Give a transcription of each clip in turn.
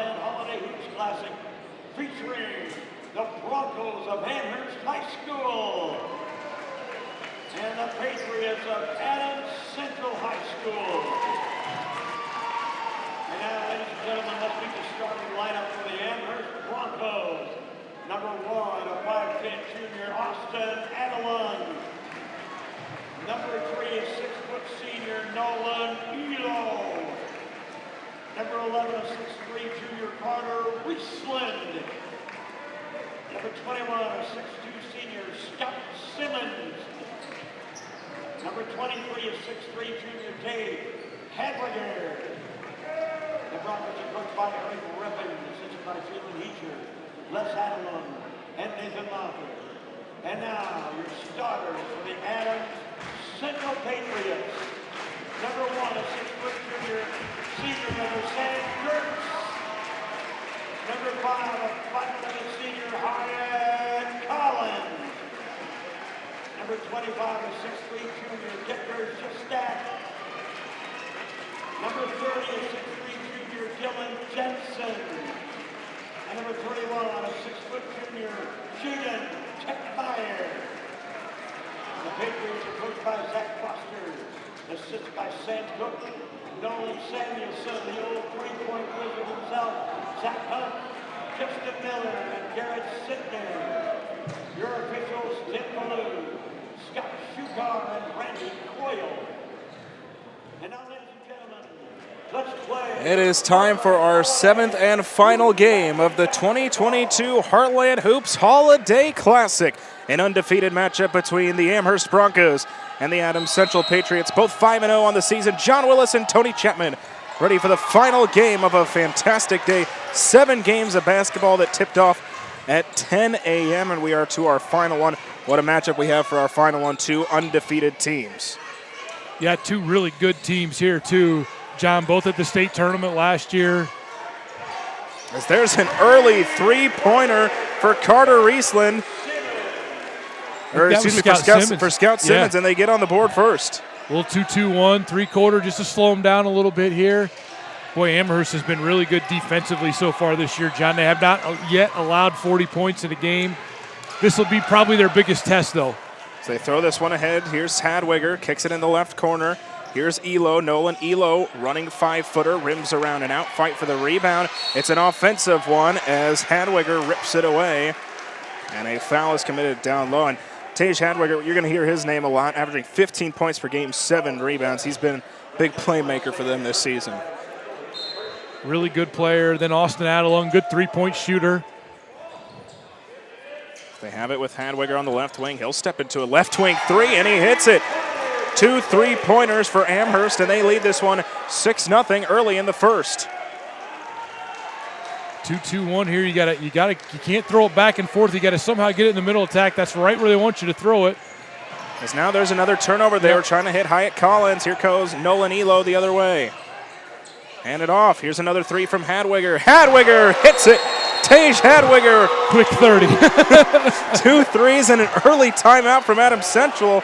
Heartland Holiday Hoops Classic featuring the Broncos of Amherst High School and the Patriots of Adams Central High School. And now, ladies and gentlemen, let's meet the starting lineup for the Amherst Broncos. Number 1, a 5'10" junior, Austin Adelon. Number 3 is 6-foot senior, Nolan Elo. Number 11, a 6'3" junior, Carter Riesland. Number 21, a 6'2" senior, Scott Simmons. Number 23 is 6'3" junior, Dave Hadwiger. The Broncos are coached by Eric Rippon, assisted by Phelan Heecher, Les Adelon, and Nathan Moffett. And now, your starters for the Adams Central Patriots. Number 1, a 6-foot junior, senior, number Sam Kurtz. Number 5, a 5'11" senior, Hyatt Collins. Number 25, a 6'3" junior, Dicker Shostak. Number 30, a 6'3" junior, Dylan Jensen. And number 31, a 6-foot junior, Jaden Techmeyer. The Patriots are coached by Zach Foster, assisted by Sam Cook, Nolan Samuelson, the old three-point wizard himself, Zach Hunt, Justin Miller, and Garrett Sittner. Your officials, Tim Ballou, Scott Shukar, and Randy Coyle. And now, ladies and gentlemen, let's play. It is time for our 7th and final game of the 2022 Heartland Hoops Holiday Classic. An undefeated matchup between the Amherst Broncos and the Adams Central Patriots, both 5-0 on the season. John Willis and Tony Chapman ready for the final game of a fantastic day. 7 games of basketball that tipped off at 10 a.m. and we are to our final one. What a matchup we have for our final one, 2 undefeated teams. Yeah, 2 really good teams here too, John, both at the state tournament last year. As there's an early three-pointer for Carter Riesland. Or excuse me, for Scout Simmons, and they get on the board first. A little 2-2-1, three-quarter, just to slow them down a little bit here. Boy, Amherst has been really good defensively so far this year, John. They have not yet allowed 40 points in a game. This will be probably their biggest test, though. So they throw this one ahead. Here's Hadwiger, kicks it in the left corner. Here's Elo, Nolan Elo, running 5-footer, rims around and out, fight for the rebound. It's an offensive one as Hadwiger rips it away. And a foul is committed down low. And Tage Hadwiger, you're going to hear his name a lot, averaging 15 points per game, 7 rebounds. He's been a big playmaker for them this season. Really good player. Then Austin Adelon, good three-point shooter. They have it with Hadwiger on the left wing. He'll step into a left wing 3, and he hits it. 2 3-pointers for Amherst, and they lead this one 6-0 early in the first. 2-2-1 here. You can't throw it back and forth. You got to somehow get it in the middle attack. That's right where they want you to throw it. As now there's another turnover there, trying to hit Hyatt Collins. Here goes Nolan Elo the other way. Hand it off. Here's another 3 from Hadwiger. Hadwiger hits it. Tage Hadwiger. Quick 30. 2 threes and an early timeout from Adams Central.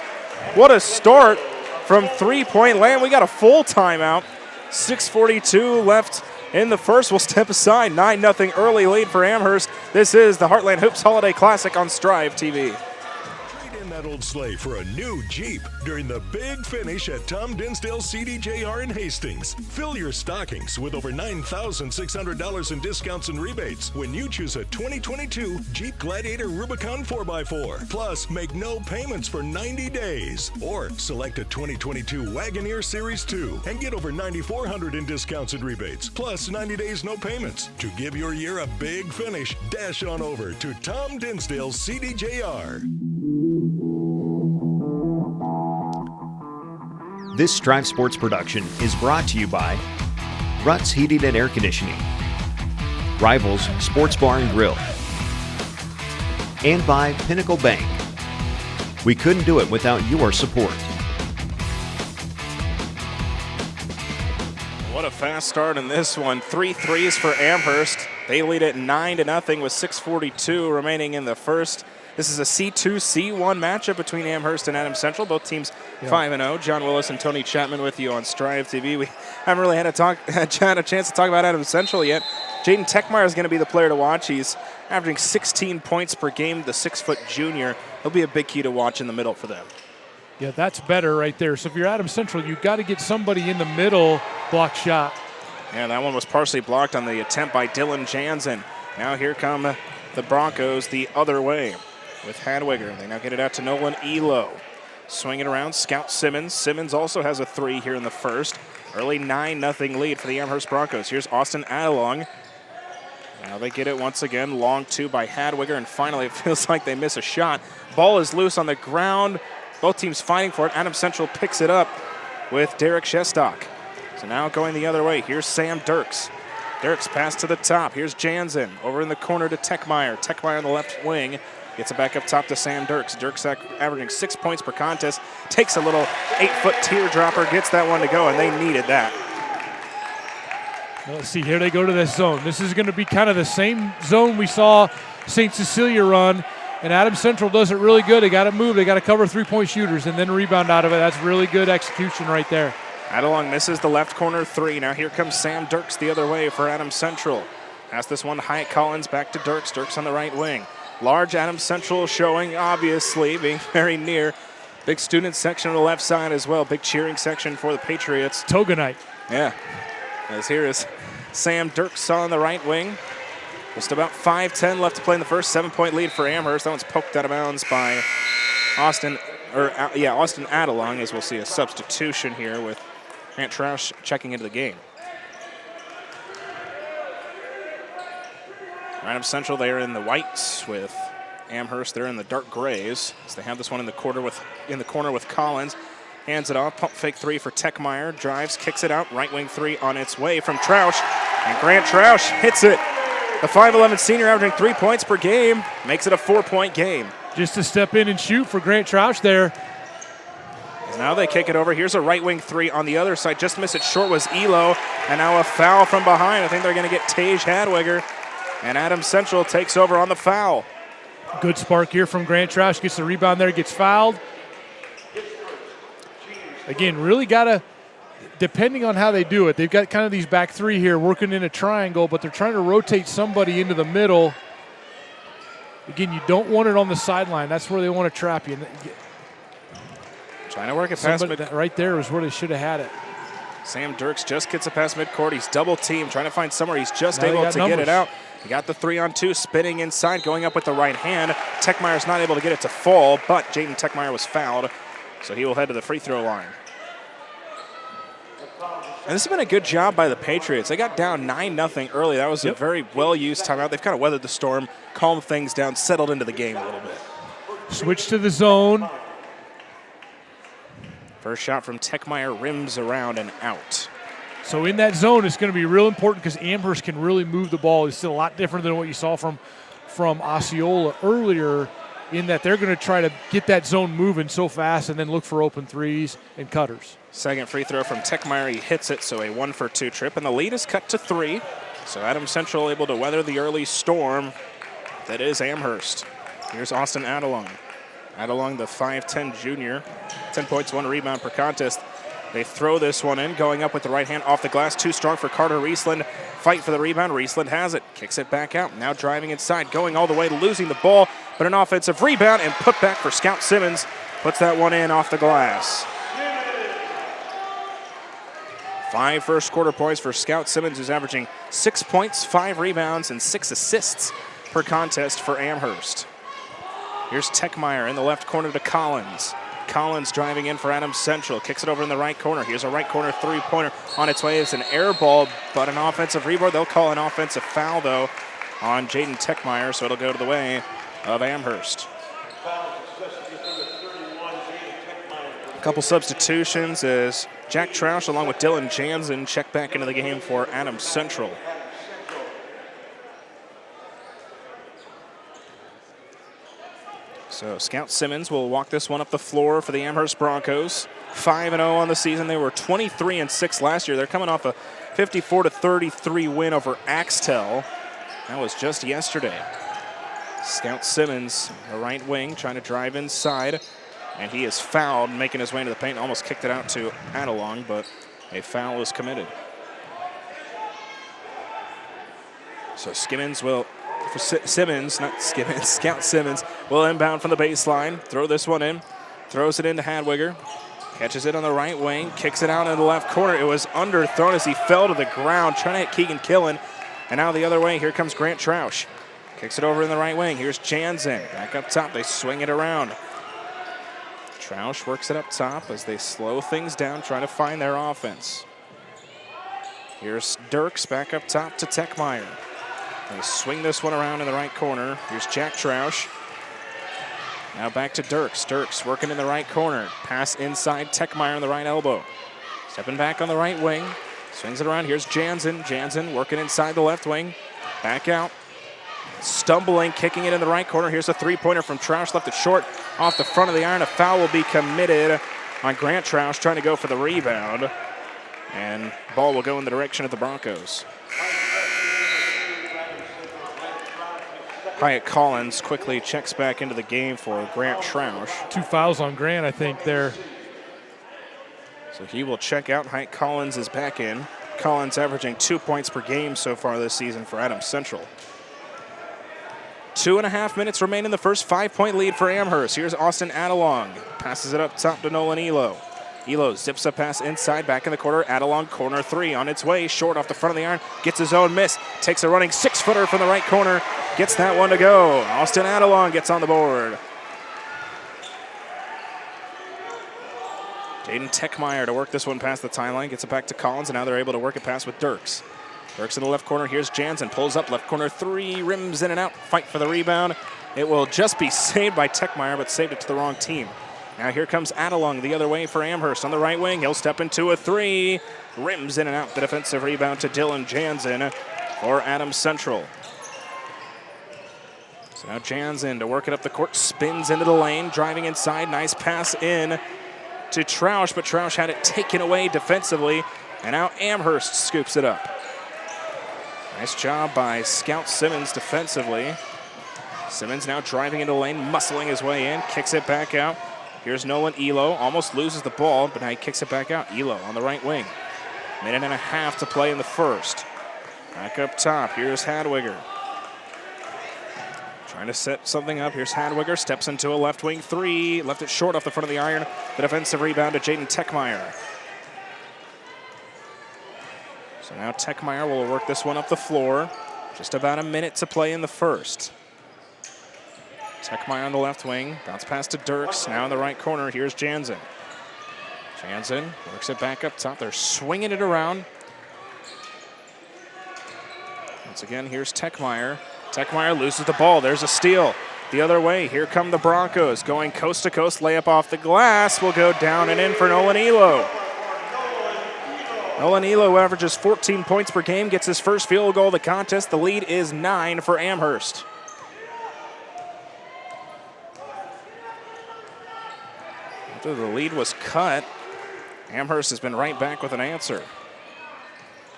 What a start from three-point land. We got a full timeout. 6:42 left in the first. We'll step aside. 9-0 early lead for Amherst. This is the Heartland Hoops Holiday Classic on Strive TV. Trade in that old sleigh for a new Jeep during the big finish at Tom Dinsdale CDJR in Hastings. Fill your stockings with over $9,600 in discounts and rebates when you choose a 2022 Jeep Gladiator Rubicon 4x4. Plus, make no payments for 90 days. Or select a 2022 Wagoneer Series 2 and get over $9,400 in discounts and rebates. Plus, 90 days no payments. To give your year a big finish, dash on over to Tom Dinsdale CDJR. This Strive Sports production is brought to you by Ruts Heating and Air Conditioning, Rivals Sports Bar and Grill, and by Pinnacle Bank. We couldn't do it without your support. What a fast start in this one. 3 threes for Amherst. They lead at 9-0 with 6:42 remaining in the first. This is a C2, C1 matchup between Amherst and Adams Central. Both teams 5-0. John Willis and Tony Chapman with you on Strive TV. We haven't really had a chance to talk about Adams Central yet. Jaden Techmeyer is going to be the player to watch. He's averaging 16 points per game, the 6-foot junior. He'll be a big key to watch in the middle for them. Yeah, that's better right there. So if you're Adams Central, you've got to get somebody in the middle block shot. Yeah, that one was partially blocked on the attempt by Dylan Jansen. Now here come the Broncos the other way with Hadwiger. They now get it out to Nolan Elo. Swing it around, Scout Simmons. Simmons also has a 3 here in the first. Early 9-0 lead for the Amherst Broncos. Here's Austin Adelong. Now they get it once again. Long 2 by Hadwiger, and finally it feels like they miss a shot. Ball is loose on the ground. Both teams fighting for it. Adams Central picks it up with Derek Shestock. So now going the other way. Here's Sam Dirks. Dirks pass to the top. Here's Jansen over in the corner to Techmeyer. Techmeyer on the left wing. Gets it back up top to Sam Dirks. Dirks averaging 6 points per contest. Takes a little 8-foot teardropper. Gets that one to go, and they needed that. Let's see, here they go to this zone. This is going to be kind of the same zone we saw St. Cecilia run, and Adams Central does it really good. They got to move. They got to cover 3-point shooters and then rebound out of it. That's really good execution right there. Adelong misses the left corner 3. Now here comes Sam Dirks the other way for Adams Central. Pass this one to Hyatt Collins, back to Dirks. Dirks on the right wing. Large Adams Central showing, obviously, being very near. Big student section on the left side as well. Big cheering section for the Patriots. Toga night. Yeah. As here is Sam Dirks on the right wing. Just about 5:10 left to play in the first. 7-point lead for Amherst. That one's poked out of bounds by Austin Adelong, as we'll see a substitution here with Grant Troush checking into the game. Adams Central, they are in the whites with Amherst. They're in the dark grays. So they have this one in the corner with Collins. Hands it off. Pump fake 3 for Techmeyer. Drives, kicks it out. Right wing 3 on its way from Troush. And Grant Troush hits it. The 5'11 senior averaging 3 points per game. Makes it a 4-point game. Just to step in and shoot for Grant Troush there. Now they kick it over. Here's a right wing 3 on the other side. Just missed it short was Elo. And now a foul from behind. I think they're going to get Tage Hadwiger. And Adams Central takes over on the foul. Good spark here from Grant Troush. Gets the rebound there, gets fouled. Again, really got to, depending on how they do it, they've got kind of these back 3 here working in a triangle, but they're trying to rotate somebody into the middle. Again, you don't want it on the sideline. That's where they want to trap you. Trying to work it past mid. Right there is where they should have had it. Sam Dirks just gets it past midcourt. He's double teamed, trying to find somewhere. He's just able to get it out. He got the 3-on-2, spinning inside, going up with the right hand. Techmeyer's not able to get it to fall, but Jaden Techmeyer was fouled, so he will head to the free throw line. And this has been a good job by the Patriots. They got down 9-0 early. That was a very well-used timeout. They've kind of weathered the storm, calmed things down, settled into the game a little bit. Switch to the zone. First shot from Techmeyer rims around and out. So in that zone, it's going to be real important because Amherst can really move the ball. It's still a lot different than what you saw from Osceola earlier, in that they're going to try to get that zone moving so fast and then look for open threes and cutters. Second free throw from Techmeyer. He hits it, so a 1-for-2 trip. And the lead is cut to 3. So Adams Central able to weather the early storm that is Amherst. Here's Austin Adelong. Adelong, the 5'10 junior. 10 points, 1 rebound per contest. They throw this one in, going up with the right hand off the glass. Too strong for Carter Riesland. Fight for the rebound. Riesland has it. Kicks it back out. Now driving inside, going all the way, losing the ball. But an offensive rebound and put back for Scout Simmons. Puts that one in off the glass. 5 first quarter points for Scout Simmons, who's averaging 6 points, 5 rebounds, and 6 assists per contest for Amherst. Here's Techmeyer in the left corner to Collins. Collins driving in for Adams Central. Kicks it over in the right corner. Here's a right corner 3-pointer on its way. It's an air ball, but an offensive rebound. They'll call an offensive foul, though, on Jaden Techmeyer, so it'll go to the way of Amherst. A couple substitutions as Jack Troush along with Dylan Jansen check back into the game for Adams Central. So Scout Simmons will walk this one up the floor for the Amherst Broncos. 5-0 on the season. They were 23-6 last year. They're coming off a 54-33 win over Axtell. That was just yesterday. Scout Simmons, the right wing, trying to drive inside. And he is fouled, making his way into the paint. Almost kicked it out to Adelong, but a foul was committed. So Skimmons will, for Simmons, not Skimmons, Scout Simmons will inbound from the baseline. Throw this one in. Throws it into Hadwiger. Catches it on the right wing. Kicks it out in the left corner. It was underthrown as he fell to the ground, trying to hit Keegan Killen. And now the other way, here comes Grant Troush. Kicks it over in the right wing. Here's Jansen. Back up top. They swing it around. Troush works it up top as they slow things down, trying to find their offense. Here's Dirks back up top to Techmeyer. They swing this one around in the right corner. Here's Jack Troush. Now back to Dirks. Dirks working in the right corner. Pass inside, Techmeyer on the right elbow. Stepping back on the right wing. Swings it around. Here's Jansen. Jansen working inside the left wing. Back out. Stumbling, kicking it in the right corner. Here's a three-pointer from Troush. Left it short off the front of the iron. A foul will be committed on Grant Troush, trying to go for the rebound. And ball will go in the direction of the Broncos. Hyatt Collins quickly checks back into the game for Grant Troush. 2 fouls on Grant, I think, there. So he will check out. Hyatt Collins is back in. Collins averaging 2 points per game so far this season for Adams Central. 2.5 minutes remain in the first. 5-point lead for Amherst. Here's Austin Adelong. Passes it up top to Nolan Elo. Elo zips a pass inside, back in the corner. Adelong, corner three on its way. Short off the front of the iron. Gets his own miss. Takes a running 6-footer from the right corner. Gets that one to go. Austin Adelong gets on the board. Jaden Techmeyer to work this one past the timeline. Gets it back to Collins, and now they're able to work it past with Dirks. Dirks in the left corner. Here's Jansen. Pulls up, left corner three. Rims in and out. Fight for the rebound. It will just be saved by Techmeyer, but saved it to the wrong team. Now here comes Adelong the other way for Amherst on the right wing. He'll step into a three. Rims in and out. The defensive rebound to Dylan Jansen for Adams Central. So now Jansen to work it up the court. Spins into the lane. Driving inside. Nice pass in to Troush, but Troush had it taken away defensively. And now Amherst scoops it up. Nice job by Scout Simmons defensively. Simmons now driving into the lane, muscling his way in. Kicks it back out. Here's Nolan Elo, almost loses the ball, but now he kicks it back out. Elo on the right wing. Minute and a half to play in the first. Back up top, here's Hadwiger. Trying to set something up. Here's Hadwiger, steps into a left wing three. Left it short off the front of the iron. The defensive rebound to Jaden Techmeyer. So now Techmeyer will work this one up the floor. Just about a minute to play in the first. Techmeyer on the left wing, bounce pass to Dirks, now in the right corner, here's Jansen. Jansen works it back up top, they're swinging it around. Once again, here's Techmeyer. Techmeyer loses the ball, there's a steal. The other way, here come the Broncos, going coast to coast, layup off the glass, will go down and in for Nolan Elo. Nolan Elo averages 14 points per game, gets his first field goal of the contest. The lead is 9 for Amherst. After the lead was cut, Amherst has been right back with an answer.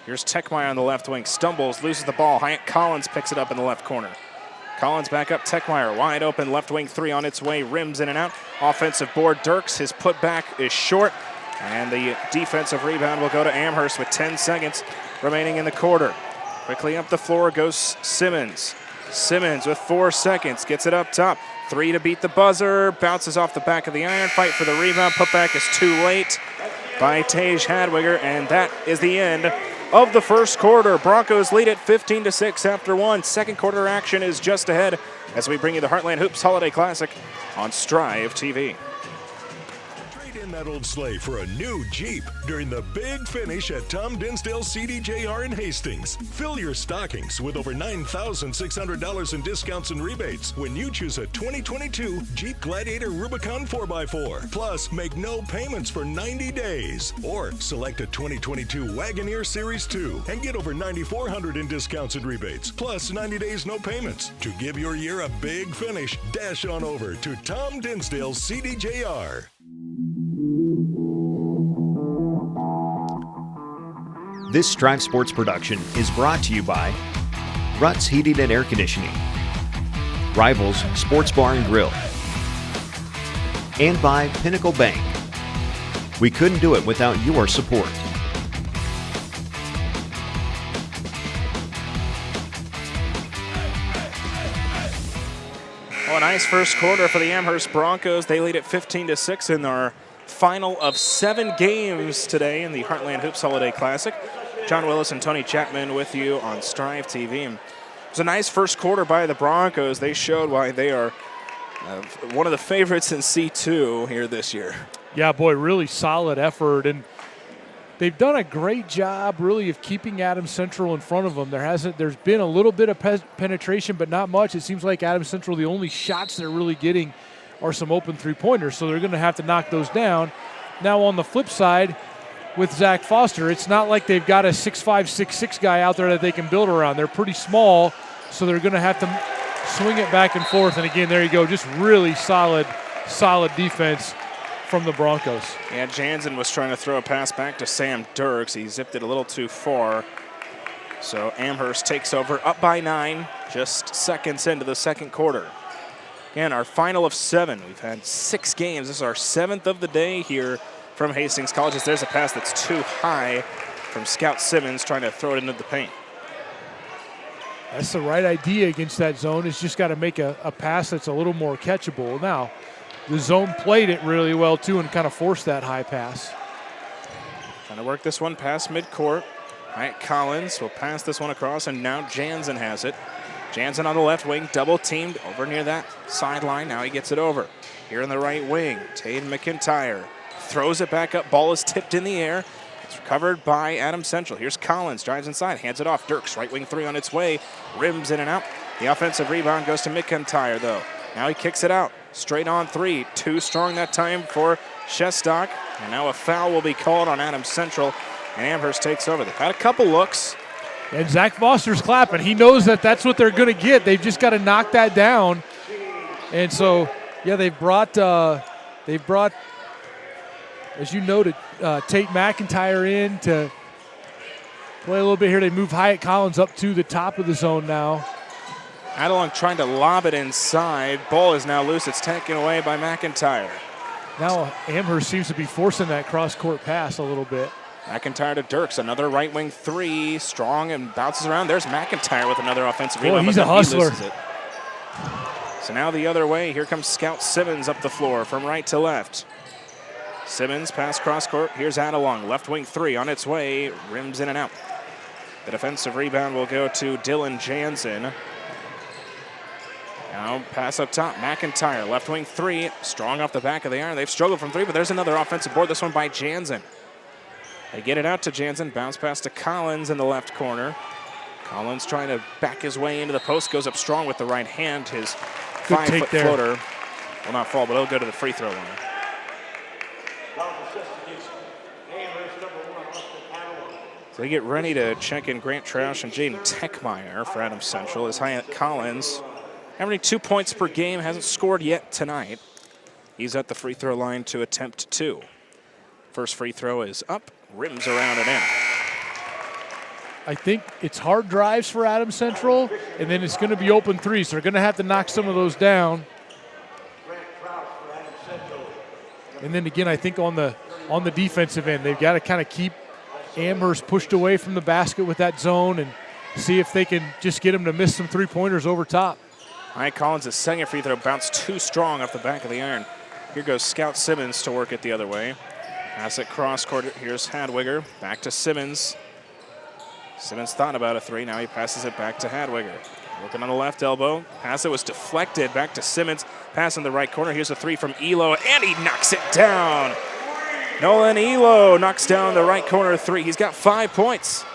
Here's Techmeyer on the left wing, stumbles, loses the ball. Hyatt Collins picks it up in the left corner. Collins back up, Techmeyer, wide open, left wing three on its way, rims in and out. Offensive board, Dirks, his putback is short, and the defensive rebound will go to Amherst with 10 seconds remaining in the quarter. Quickly up the floor goes Simmons. Simmons with 4 seconds, gets it up top. Three to beat the buzzer, bounces off the back of the iron, fight for the rebound. Putback is too late by Tage Hadwiger, and that is the end of the first quarter. Broncos lead it 15-6 after one. Second quarter action is just ahead as we bring you the Heartland Hoops Holiday Classic on Strive TV. Trade in that old sleigh for a new Jeep during the big finish at Tom Dinsdale CDJR in Hastings. Fill your stockings with over $9,600 in discounts and rebates when you choose a 2022 Jeep Gladiator Rubicon 4x4. Plus, make no payments for 90 days. Or select a 2022 Wagoneer Series 2 and get over $9,400 in discounts and rebates. Plus, 90 days no payments. To give your year a big finish, dash on over to Tom Dinsdale CDJR. This Strive Sports production is brought to you by Ruts Heating and Air Conditioning, Rivals Sports Bar and Grill, and by Pinnacle Bank. We couldn't do it without your support. Well, a nice first quarter for the Amherst Broncos. They lead at 15-6 in our final of 7 games today in the Heartland Hoops Holiday Classic. John Willis and Tony Chapman with you on Strive TV. It was a nice first quarter by the Broncos. They showed why they are one of the favorites in C2 here this year. Yeah, boy, really solid effort. And they've done a great job, really, of keeping Adams Central in front of them. There's been a little bit of penetration, but not much. It seems like Adams Central, the only shots they're really getting are some open three-pointers, so they're going to have to knock those down. Now, on the flip side, with Zach Foster, it's not like they've got a 6'5", 6'6" guy out there that they can build around. They're pretty small, so they're going to have to swing it back and forth. And again, there you go, just really solid defense from the Broncos. Yeah, Jansen was trying to throw a pass back to Sam Dirks. He zipped it a little too far. So Amherst takes over, up by 9, just seconds into the second quarter. Again, our final of 7. We've had 6 games. This is our 7th of the day here from Hastings College. There's a pass that's too high from Scout Simmons trying to throw it into the paint. That's the right idea against that zone. It's just got to make a pass that's a little more catchable. Now, the zone played it really well, too, and kind of forced that high pass. Trying to work this one past midcourt. Mike Collins will pass this one across, and now Jansen has it. Jansen on the left wing, double teamed over near that sideline. Now he gets it over. Here in the right wing, Taden McIntyre throws it back up. Ball is tipped in the air. It's recovered by Adams Central. Here's Collins, drives inside, hands it off. Dirks, right wing 3 on its way. Rims in and out. The offensive rebound goes to McIntyre, though. Now he kicks it out. Straight on 3. Too strong that time for Shestock. And now a foul will be called on Adams Central, and Amherst takes over. They've had a couple looks. And Zach Foster's clapping. He knows that that's what they're going to get. They've just got to knock that down. And so, yeah, they've brought, as you noted, Tate McIntyre in to play a little bit here. They move Hyatt Collins up to the top of the zone now. Adelung trying to lob it inside. Ball is now loose. It's taken away by McIntyre. Now Amherst seems to be forcing that cross-court pass a little bit. McIntyre to Dirks, another right wing 3, strong and bounces around. There's McIntyre with another offensive rebound. He's a hustler. So now the other way, here comes Scout Simmons up the floor from right to left. Simmons pass cross court, here's Adelung, left wing 3 on its way, rims in and out. The defensive rebound will go to Dylan Jansen. Now pass up top, McIntyre, left wing 3, strong off the back of the iron. They've struggled from 3, but there's another offensive board, this one by Jansen. They get it out to Jansen, bounce pass to Collins in the left corner. Collins trying to back his way into the post, goes up strong with the right hand. His 5-foot floater will not fall, but it'll go to the free throw line. So they get ready to check in Grant Troush and Jaden Techmeyer for Adams Central as Hyatt Collins, averaging 2 points per game, hasn't scored yet tonight. He's at the free throw line to attempt 2. First free throw is up, rims around and in. I think it's hard drives for Adams Central, and then it's going to be open 3, so they're going to have to knock some of those down. And then again, I think on the defensive end, they've got to kind of keep Amherst pushed away from the basket with that zone and see if they can just get them to miss some three-pointers over top. Mike Collins' second free throw bounced too strong off the back of the iron. Here goes Scout Simmons to work it the other way. Pass it cross court. Here's Hadwiger. Back to Simmons. Simmons thought about a 3. Now he passes it back to Hadwiger. Working on the left elbow. Pass it was deflected. Back to Simmons. Pass in the right corner. Here's a 3 from Elo, and he knocks it down. Nolan Elo knocks down the right corner 3. He's got 5 points.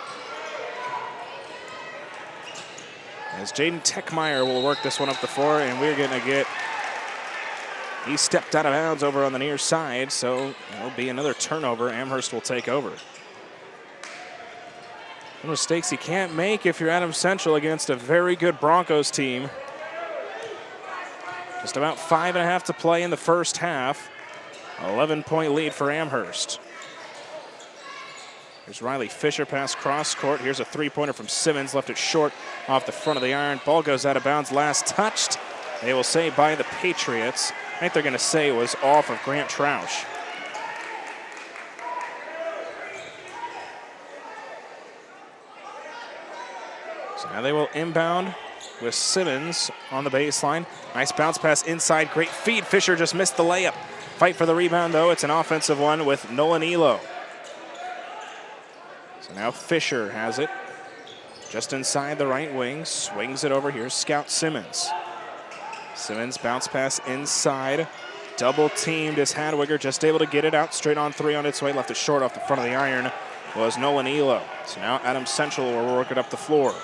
As Jaden Techmeyer will work this one up the floor, and we're going to get... He stepped out of bounds over on the near side, so it'll be another turnover. Amherst will take over. The mistakes you can't make if you're Adams Central against a very good Broncos team. Just about 5.5 to play in the first half. 11-point lead for Amherst. Here's Riley Fisher pass cross court. Here's a 3-pointer from Simmons, left it short off the front of the iron. Ball goes out of bounds, last touched They will say by the Patriots. I think they're going to say it was off of Grant Troush. So now they will inbound with Simmons on the baseline. Nice bounce pass inside, great feed. Fisher just missed the layup. Fight for the rebound though, it's an offensive one with Nolan Elo. So now Fisher has it. Just inside the right wing, swings it over here, Scout Simmons. Simmons bounce pass inside. Double teamed as Hadwiger, just able to get it out. Straight on three on its way, left it short off the front of the iron was Nolan Elo. So now Adams Central will work it up the floor.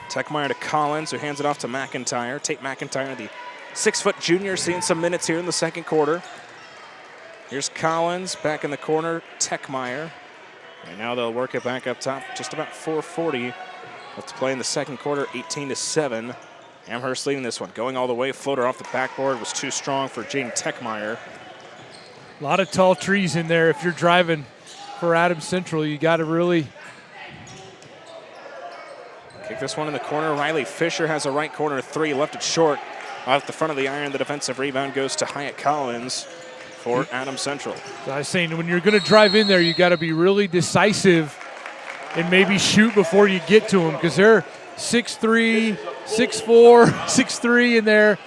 Techmeyer to Collins, who hands it off to McIntyre. Tate McIntyre, the 6-foot junior, seeing some minutes here in the second quarter. Here's Collins back in the corner, Techmeyer. And now they'll work it back up top. Just about 4:40 left to play in the second quarter, 18-7. Amherst leading this one, going all the way. Floater off the backboard was too strong for Jaden Techmeyer. A lot of tall trees in there. If you're driving for Adams Central, you got to really kick this one in the corner. Riley Fisher has a right corner three, left it short. Off the front of the iron, the defensive rebound goes to Hyatt Collins for Adams Central. So I was saying, when you're going to drive in there, you got to be really decisive and maybe shoot before you get to them, because they're 6'3", 6'4", 6'3" in there,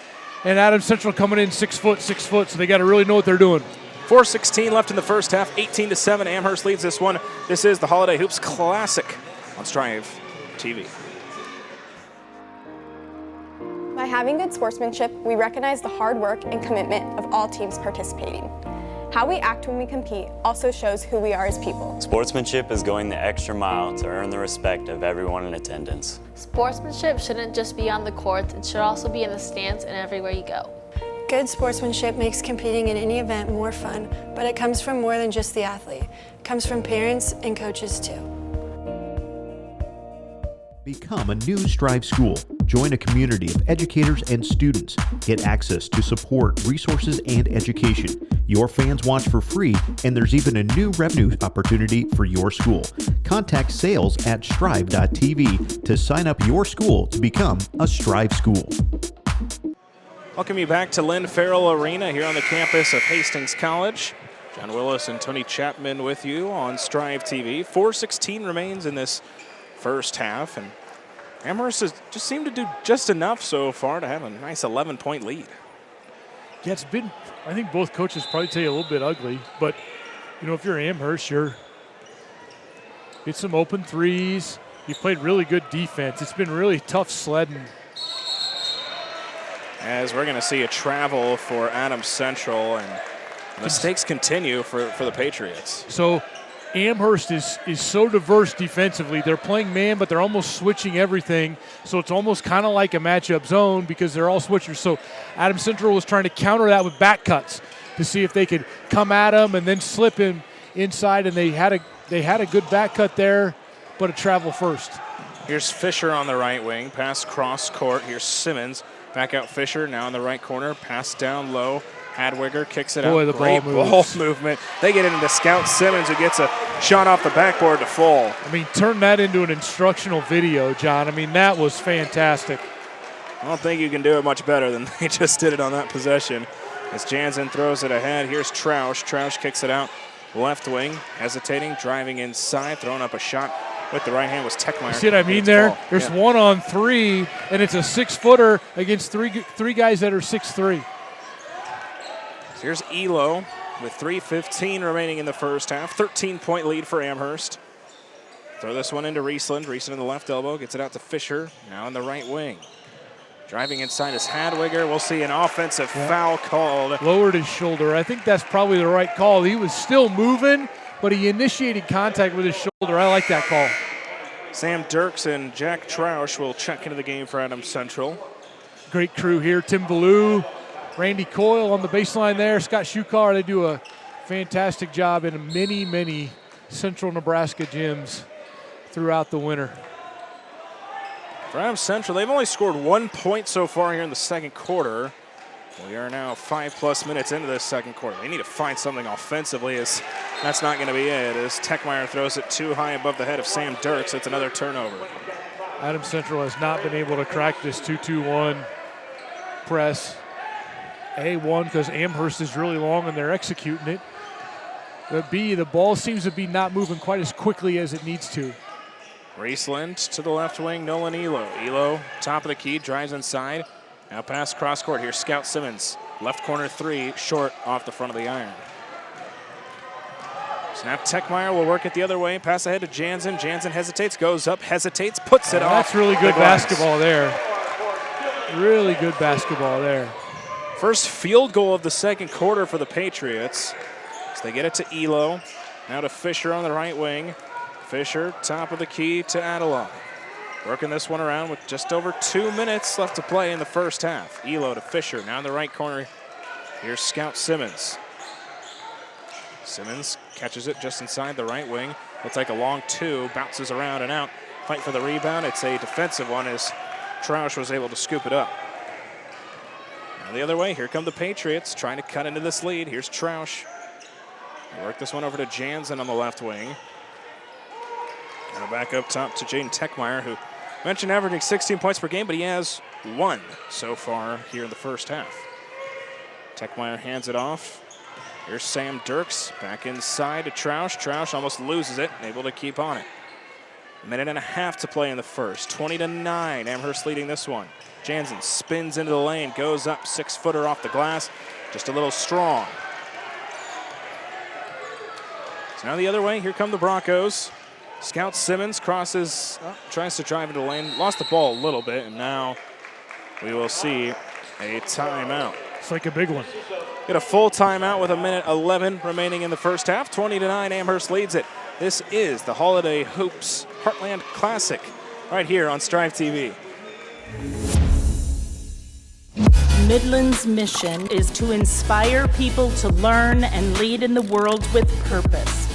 and Adams Central coming in 6 foot, so they got to really know what they're doing. 4:16 left in the first half, 18-7. Amherst leads this one. This is the Holiday Hoops Classic on Strive TV. By having good sportsmanship, we recognize the hard work and commitment of all teams participating. How we act when we compete also shows who we are as people. Sportsmanship is going the extra mile to earn the respect of everyone in attendance. Sportsmanship shouldn't just be on the court, it should also be in the stands and everywhere you go. Good sportsmanship makes competing in any event more fun, but it comes from more than just the athlete. It comes from parents and coaches too. Become a new Strive school. Join a community of educators and students. Get access to support, resources, and education. Your fans watch for free, and there's even a new revenue opportunity for your school. Contact sales at strive.tv to sign up your school to become a Strive school. Welcome you back to Lynn Farrell Arena here on the campus of Hastings College. John Willis and Tony Chapman with you on Strive TV. 4:16 remains in this first half, and Amherst has just seemed to do just enough so far to have a nice 11-point lead. Yeah, it's been, I think both coaches probably tell you a little bit ugly, but, you know, if you're Amherst, you're get some open threes. You've played really good defense. It's been really tough sledding. As we're going to see a travel for Adams Central, and mistakes continue for the Patriots. So Amherst is so diverse defensively. They're playing man, but they're almost switching everything. So it's almost kind of like a matchup zone because they're all switchers. So Adams Central was trying to counter that with back cuts to see if they could come at them and then slip in inside. And they had a good back cut there, but a travel first. Here's Fisher on the right wing, pass cross court. Here's Simmons, back out Fisher, now in the right corner, pass down low. Hadwiger kicks it out. The Great ball movement. They get it into Scout Simmons, who gets a shot off the backboard to fall. I mean, turn that into an instructional video, John. I mean, that was fantastic. I don't think you can do it much better than they just did it on that possession. As Jansen throws it ahead, here's Troush. Troush kicks it out left wing, hesitating, driving inside, throwing up a shot with the right hand was Techmeyer. See what I mean there? There's 1-on-3, and it's a 6-footer against three guys that are 6'3". So here's Elo with 3:15 remaining in the first half. 13-point lead for Amherst. Throw this one into Riesland. Riesland in the left elbow, gets it out to Fisher, now in the right wing. Driving inside is Hadwiger. We'll see an offensive foul called. Lowered his shoulder. I think that's probably the right call. He was still moving, but he initiated contact with his shoulder. I like that call. Sam Dirks and Jack Troush will check into the game for Adams Central. Great crew here. Tim Ballou, Randy Coyle on the baseline there. Scott Shukar. They do a fantastic job in many, many central Nebraska gyms throughout the winter. For Adams Central, they've only scored 1 point so far here in the second quarter. We are now 5+ minutes into this second quarter. They need to find something offensively, as that's not going to be it, as Techmeyer throws it too high above the head of Sam Dirks. It's another turnover. Adams Central has not been able to crack this 2-2-1 press. A1, because Amherst is really long and they're executing it. But B, the ball seems to be not moving quite as quickly as it needs to. Riesland to the left wing, Nolan Elo. Elo, top of the key, drives inside. Now pass cross court. Here's Scout Simmons. Left corner three, short off the front of the iron. Snap Techmeyer will work it the other way. Pass ahead to Jansen. Jansen hesitates, goes up, hesitates, puts it off. That's really good basketball there. Really good basketball there. First field goal of the second quarter for the Patriots. So they get it to Elo. Now to Fisher on the right wing. Fisher, top of the key to Adelon. Working this one around with just over 2 minutes left to play in the first half. Elo to Fisher, now in the right corner. Here's Scout Simmons. Simmons catches it just inside the right wing. Will take a long two, bounces around and out. Fight for the rebound. It's a defensive one as Troush was able to scoop it up. Now the other way, here come the Patriots trying to cut into this lead. Here's Troush. Work this one over to Jansen on the left wing. And back up top to Jaden Techmeyer, who mentioned averaging 16 points per game, but he has 1 so far here in the first half. Techmeyer hands it off. Here's Sam Dirks back inside to Troush. Troush almost loses it, able to keep on it. 1.5 minutes to play in the first. 20-9, Amherst leading this one. Jansen spins into the lane, goes up, 6-footer off the glass, just a little strong. So now the other way, here come the Broncos. Scout Simmons crosses, tries to drive into the lane, lost the ball a little bit, and now we will see a timeout. It's like a big one. Get a full timeout with 1:11 remaining in the first half. 20-9, Amherst leads it. This is the Holiday Hoops Heartland Classic right here on Strive TV. Midland's mission is to inspire people to learn and lead in the world with purpose.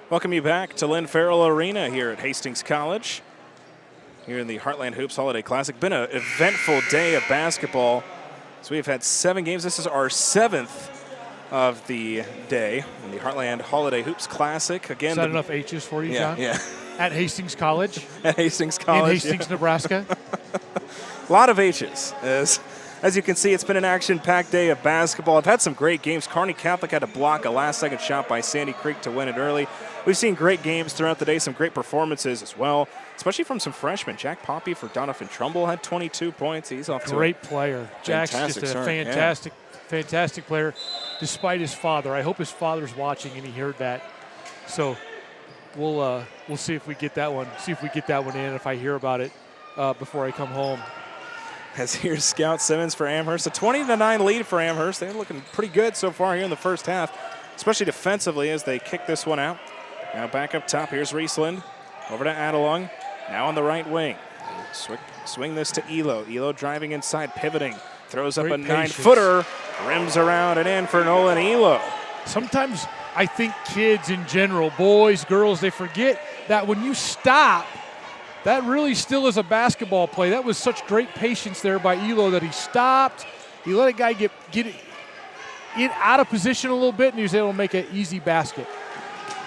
Welcome you back to Lynn Farrell Arena here at Hastings College. Here in the Heartland Hoops Holiday Classic. Been an eventful day of basketball. So we've had 7 games. This is our 7th of the day in the Heartland Holiday Hoops Classic. Again, is that enough H's for you, John? Yeah. At Hastings College? At Hastings College. In Hastings, Nebraska? A lot of H's. As you can see, it's been an action-packed day of basketball. I've had some great games. Kearney Catholic had to block a last-second shot by Sandy Creek to win it early. We've seen great games throughout the day, some great performances as well, especially from some freshmen. Jack Poppy for Donovan Trumbull had 22 points. He's off to a great player. Jack's just a fantastic player, despite his father. I hope his father's watching and he heard that. So we'll see if we get that one. See if we get that one in. If I hear about it before I come home. As here's Scout Simmons for Amherst. A 20-9 lead for Amherst. They're looking pretty good so far here in the first half, especially defensively as they kick this one out. Now back up top, here's Riesland. Over to Adelung. Now on the right wing. Swing this to Elo. Elo driving inside, pivoting. Throws up a 9-footer. Rims around and in for Nolan Elo. Sometimes I think kids in general, boys, girls, they forget that when you stop, that really still is a basketball play. That was such great patience there by Elo that he stopped. He let a guy get it out of position a little bit, and he was able to make an easy basket.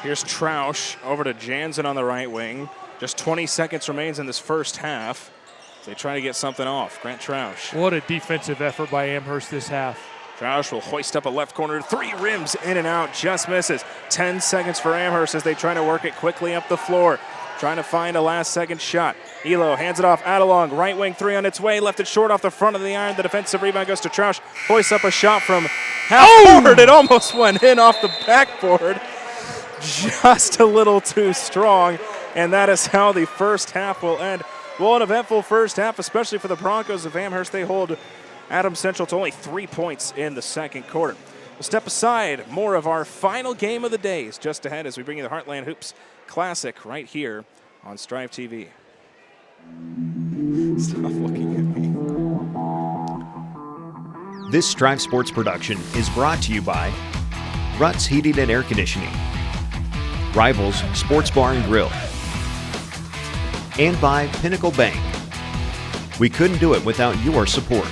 Here's Troush over to Jansen on the right wing. Just 20 seconds remains in this first half. They try to get something off. Grant Troush. What a defensive effort by Amherst this half. Troush will hoist up a left corner. 3 rims in and out, just misses. 10 seconds for Amherst as they try to work it quickly up the floor. Trying to find a last-second shot. Elo hands it off. Adelung, right wing 3 on its way. Left it short off the front of the iron. The defensive rebound goes to Troush. Hoists up a shot from half court. It almost went in off the backboard. Just a little too strong. And that is how the first half will end. Well, an eventful first half, especially for the Broncos of Amherst. They hold Adams Central to only 3 points in the second quarter. We'll step aside. More of our final game of the day is just ahead as we bring you the Heartland Hoops Classic right here on Strive TV. Stop looking at me. This Strive Sports production is brought to you by Ruts Heating and Air Conditioning, Rivals Sports Bar and Grill, and by Pinnacle Bank. We couldn't do it without your support.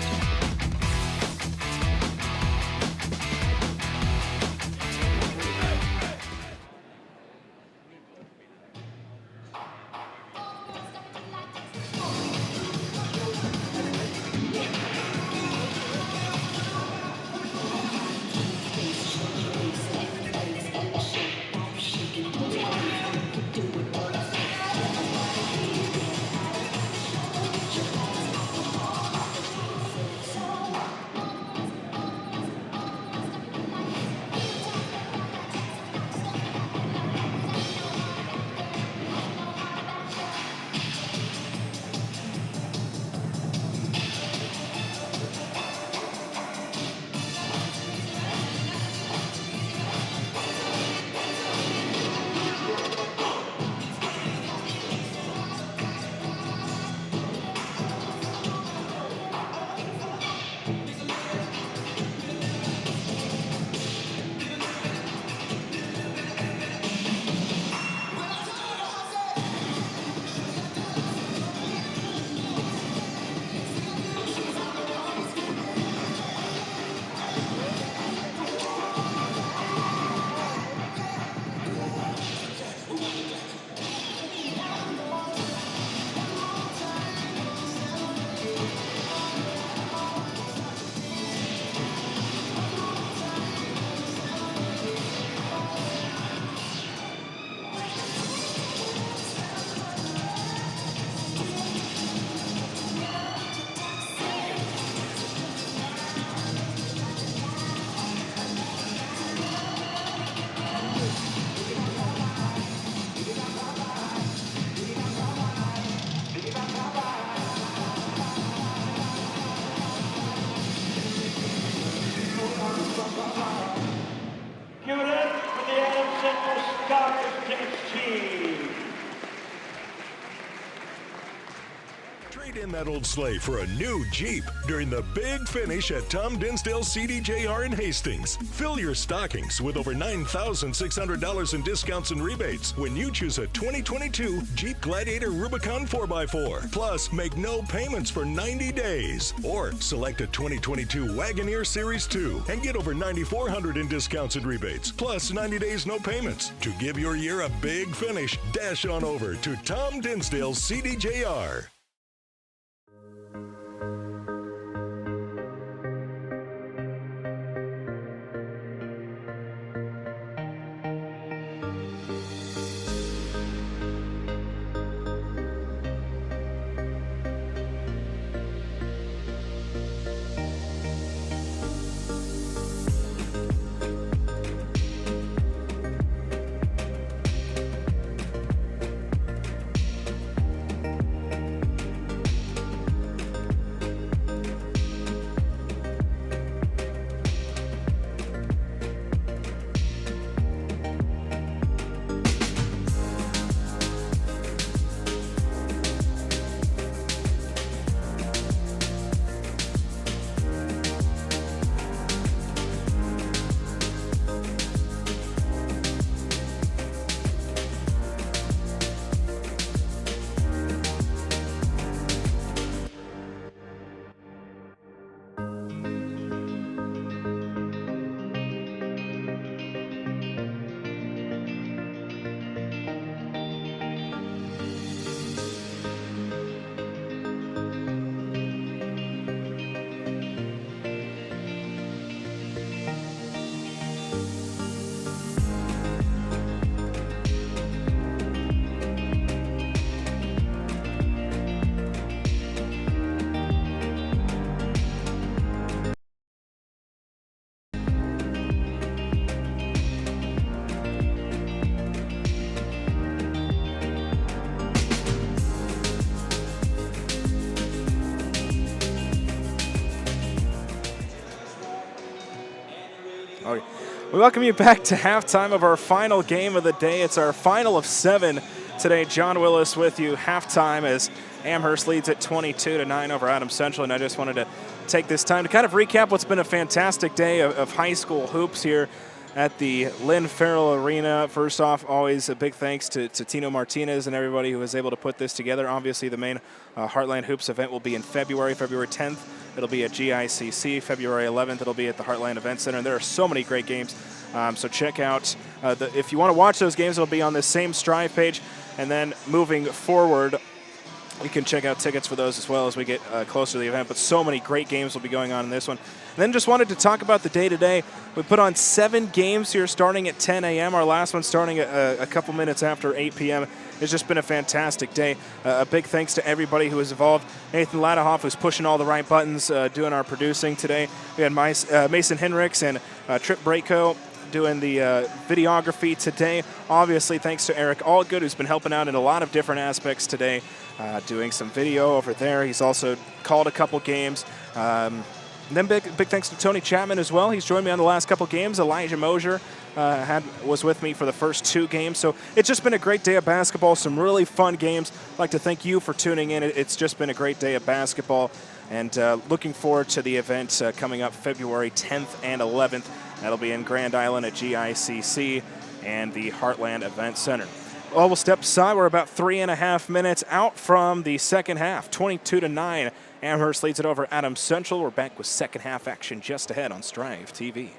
Give it up for the Adams Central Stars tennis team. Trade in that old sleigh for a new Jeep during the big finish at Tom Dinsdale CDJR in Hastings. Fill your stockings with over $9,600 in discounts and rebates when you choose a 2022 Jeep Gladiator Rubicon 4x4. Plus, make no payments for 90 days. Or select a 2022 Wagoneer Series 2 and get over $9,400 in discounts and rebates. Plus, 90 days no payments. To give your year a big finish, dash on over to Tom Dinsdale CDJR. Oh, we welcome you back to halftime of our final game of the day. It's our final of 7 today. John Willis with you. Halftime as Amherst leads at 22-9 over Adams Central, and I just wanted to take this time to kind of recap what's been a fantastic day of high school hoops here at the Lynn Farrell Arena. First off, always a big thanks to Tino Martinez and everybody who was able to put this together. Obviously, the main Heartland Hoops event will be in February 10th. It'll be at GICC. February 11th, it'll be at the Heartland Event Center. And there are so many great games. So check out, if you want to watch those games, it'll be on this same Strive page. And then moving forward, you can check out tickets for those as well as we get closer to the event. But so many great games will be going on in this one. And then just wanted to talk about the day today. We put on 7 games here starting at 10 a.m. Our last one starting a couple minutes after 8 p.m. It's just been a fantastic day. A big thanks to everybody who was involved. Nathan Ladahoff, who's pushing all the right buttons, doing our producing today. We had Mason Henricks and Trip Brayco doing the videography today. Obviously, thanks to Eric Allgood, who's been helping out in a lot of different aspects today, doing some video over there. He's also called a couple games. And then big thanks to Tony Chapman as well. He's joined me on the last couple games. Elijah Mosier was with me for the first 2 games. So it's just been a great day of basketball, some really fun games. I'd like to thank you for tuning in. It's just been a great day of basketball, and looking forward to the event coming up February 10th and 11th. That'll be in Grand Island at GICC and the Heartland Event Center. Well, we'll step aside. We're about 3.5 minutes out from the second half, 22-9. Amherst leads it over Adams Central. We're back with second half action just ahead on Strive TV.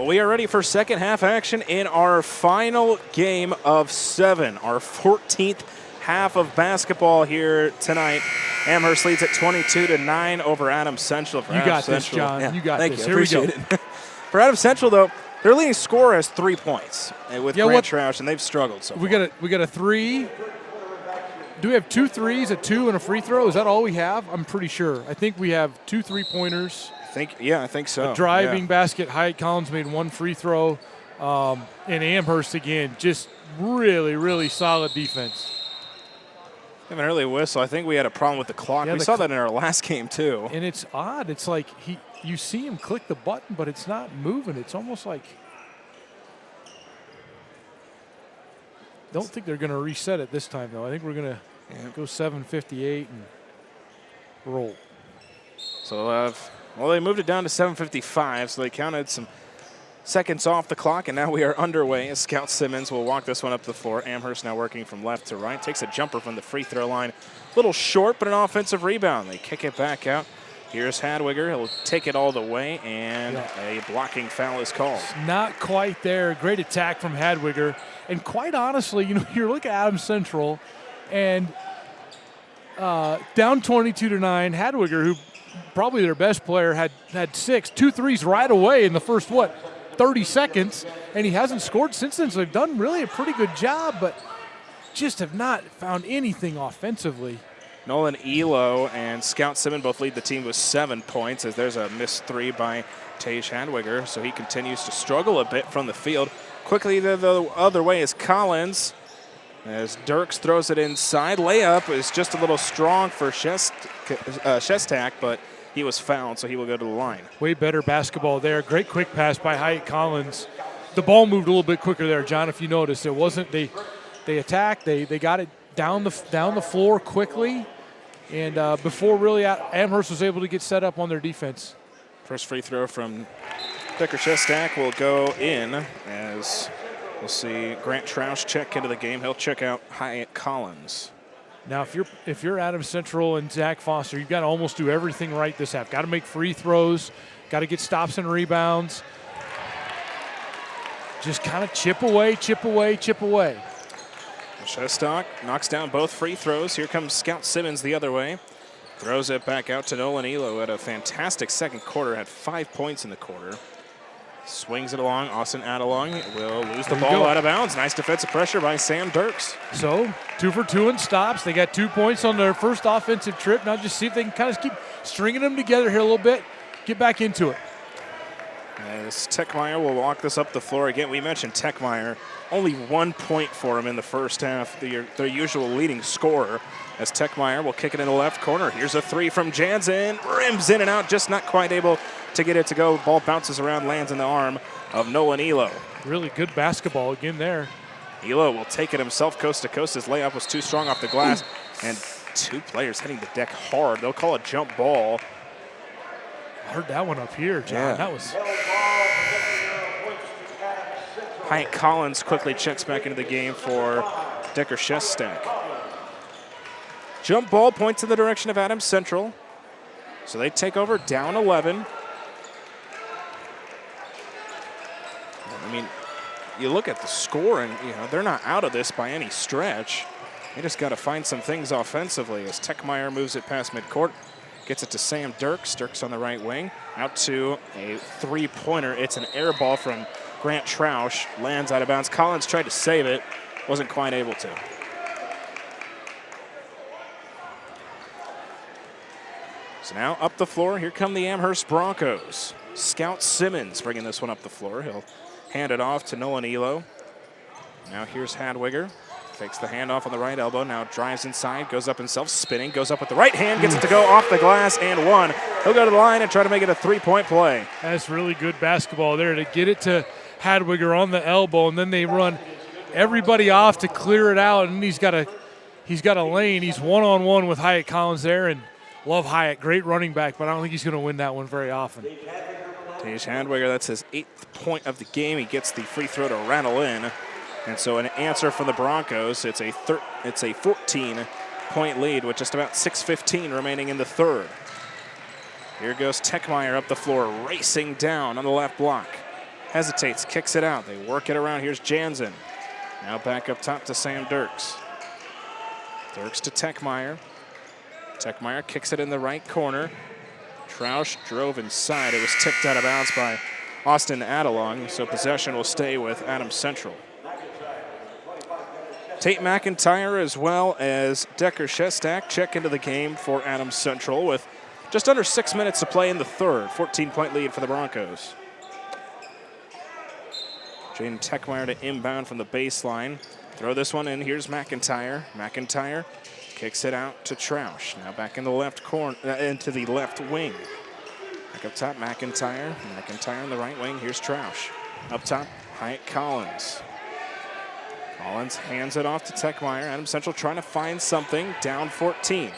Well, we are ready for second half action in our final game of 7, our 14th half of basketball here tonight. Amherst leads at 22-9 over Adams Central. You got this, John. Yeah, you got thank this. You. Here we go. It. For Adams Central, though, their leading scorer has 3 points with Grant Troush, and they've struggled so far. We got a 3. Do we have 2 threes, a 2, and a free throw? Is that all we have? I'm pretty sure. I think we have 2 3-pointers. I think so. A driving basket. Hyatt Collins made 1 free throw. And Amherst, again, just really, really solid defense. Have an early whistle. I think we had a problem with the clock. We saw that in our last game, too. And it's odd. It's like you see him click the button, but it's not moving. It's almost like don't think they're going to reset it this time, though. I think we're going to go 7:58 and roll. So, they moved it down to 7:55, so they counted some seconds off the clock, and now we are underway as Scout Simmons will walk this one up the floor. Amherst now working from left to right. Takes a jumper from the free throw line. A little short, but an offensive rebound. They kick it back out. Here's Hadwiger. He'll take it all the way, and a blocking foul is called. Not quite there. Great attack from Hadwiger. And quite honestly, you look at Adams Central, and down 22-9, Hadwiger, who probably their best player, had 2 threes right away in the first, 30 seconds, and he hasn't scored since then. So they've done really a pretty good job, but just have not found anything offensively. Nolan Elo and Scout Simmons both lead the team with 7 points, as there's a missed 3 by Tage Hadwiger, so he continues to struggle a bit from the field. Quickly the other way is Collins, as Dirks throws it inside. Layup is just a little strong for Shestak, but he was fouled, so he will go to the line. Way better basketball there. Great quick pass by Hyatt Collins. The ball moved a little bit quicker there, John, if you noticed. It wasn't they attacked, they got it down the floor quickly, and before really Amherst was able to get set up on their defense. First free throw from Decker Shestak will go in, as we'll see Grant Troush check into the game. He'll check out Hyatt Collins. Now, if you're Adams Central and Zach Foster, you've got to almost do everything right this half. Got to make free throws, got to get stops and rebounds. Just kind of chip away. Shestak knocks down both free throws. Here comes Scout Simmons the other way. Throws it back out to Nolan Elo. Had a fantastic second quarter, had 5 points in the quarter. Swings it along. Austin Adalong will lose the ball out of bounds. Nice defensive pressure by Sam Dirks. So 2 for 2 in stops. They got 2 points on their first offensive trip. Now just see if they can kind of keep stringing them together here a little bit. Get back into it. As Techmeyer will walk this up the floor again. We mentioned Techmeyer. Only 1 point for him in the first half. Their usual leading scorer. As Techmeyer will kick it in the left corner. Here's a 3 from Jansen. Rims in and out, just not quite able to get it to go. Ball bounces around, lands in the arm of Nolan Elo. Really good basketball again there. Elo will take it himself coast to coast. His layup was too strong off the glass. And 2 players hitting the deck hard. They'll call a jump ball. I heard that one up here, John. Yeah. That was... Hyatt Collins quickly checks back into the game for Decker Shestak. Jump ball points in the direction of Adams Central. So they take over down 11. I mean, you look at the score and, they're not out of this by any stretch. They just got to find some things offensively as Techmeyer moves it past midcourt. Gets it to Sam Dirks. Dirks on the right wing. Out to a 3-pointer. It's an air ball from Grant Troush. Lands out of bounds. Collins tried to save it. Wasn't quite able to. So now up the floor, here come the Amherst Broncos. Scout Simmons bringing this one up the floor. He'll hand it off to Nolan Elo. Now here's Hadwiger. Takes the handoff on the right elbow, now drives inside, goes up himself, spinning, goes up with the right hand, gets it to go off the glass and 1. He'll go to the line and try to make it a 3-point play. That's really good basketball there to get it to Hadwiger on the elbow, and then they run everybody off to clear it out, and he's got a lane. He's one-on-one with Hyatt Collins there, and love Hyatt, great running back, but I don't think he's going to win that one very often. Tage Hadwiger, that's his 8th point of the game. He gets the free throw to rattle in. And so an answer from the Broncos. It's a 14-point lead with just about 6:15 remaining in the third. Here goes Techmeyer up the floor, racing down on the left block. Hesitates, kicks it out. They work it around. Here's Jansen. Now back up top to Sam Dirks. Dirks to Techmeyer. Techmeyer kicks it in the right corner. Troush drove inside. It was tipped out of bounds by Austin Adelung, so possession will stay with Adams Central. Tate McIntyre as well as Decker Shestak check into the game for Adams Central with just under 6 minutes to play in the third. 14-point lead for the Broncos. Jaden Techmeyer to inbound from the baseline. Throw this one in. Here's McIntyre. McIntyre kicks it out to Troush. Now back in the left corner, into the left wing. Back up top, McIntyre. McIntyre in the right wing. Here's Troush. Up top, Hyatt Collins. Collins hands it off to Techmeyer. Adams Central trying to find something. Down 14.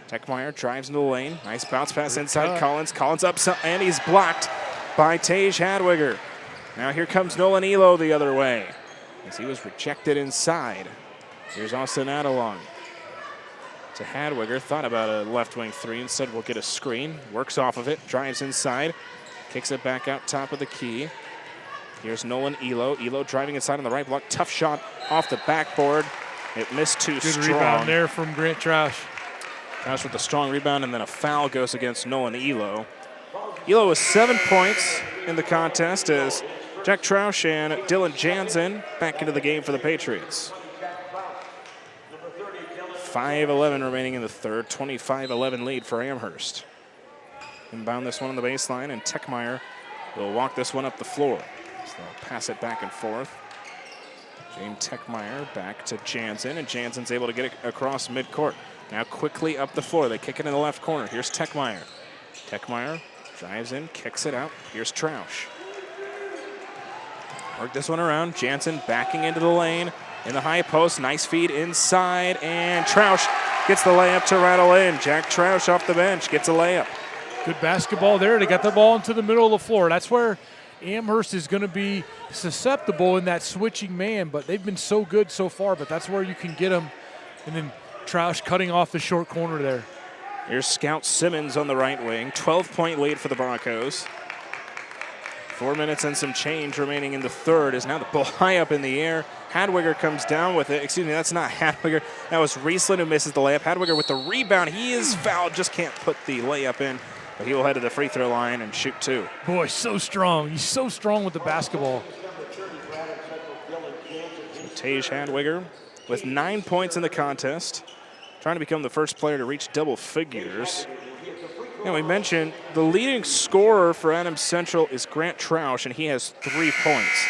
Techmeyer drives into the lane. Nice bounce pass inside. Collins. Collins up, and he's blocked by Tage Hadwiger. Now here comes Nolan Elo the other way as he was rejected inside. Here's Austin Adelung to Hadwiger. Thought about a left wing three. Instead, we'll get a screen. Works off of it. Drives inside. Kicks it back out top of the key. Here's Nolan Elo. Elo driving inside on the right block. Tough shot off the backboard. It missed too strong. Good rebound there from Grant Troush. Troush with a strong rebound, and then a foul goes against Nolan Elo. Elo with 7 points in the contest as Jack Troush and Dylan Jansen back into the game for the Patriots. 5:11 remaining in the third. 25-11 lead for Amherst. Inbound this one on the baseline, and Techmeyer will walk this one up the floor. So they'll pass it back and forth. James Techmeyer back to Jansen, and Jansen's able to get it across midcourt. Now quickly up the floor. They kick it in the left corner. Here's Techmeyer. Techmeyer drives in, kicks it out. Here's Troush. Work this one around. Jansen backing into the lane in the high post. Nice feed inside, and Troush gets the layup to rattle in. Jack Troush off the bench gets a layup. Good basketball there. They got the ball into the middle of the floor. That's where Amherst is going to be susceptible in that switching man, but they've been so good so far, but that's where you can get them. And then Troush cutting off the short corner there. Here's Scout Simmons on the right wing. 12-point lead for the Broncos. 4 minutes and some change remaining in the third is now the ball high up in the air. Hadwiger comes down with it. Excuse me, that's not Hadwiger. That was Riesland who misses the layup. Hadwiger with the rebound. He is fouled, just can't put the layup in. But he will head to the free throw line and shoot two. Boy, so strong. He's so strong with the basketball. So Tage Hadwiger with 9 points in the contest. Trying to become the first player to reach double figures. And we mentioned the leading scorer for Adams Central is Grant Troush, and he has 3 points.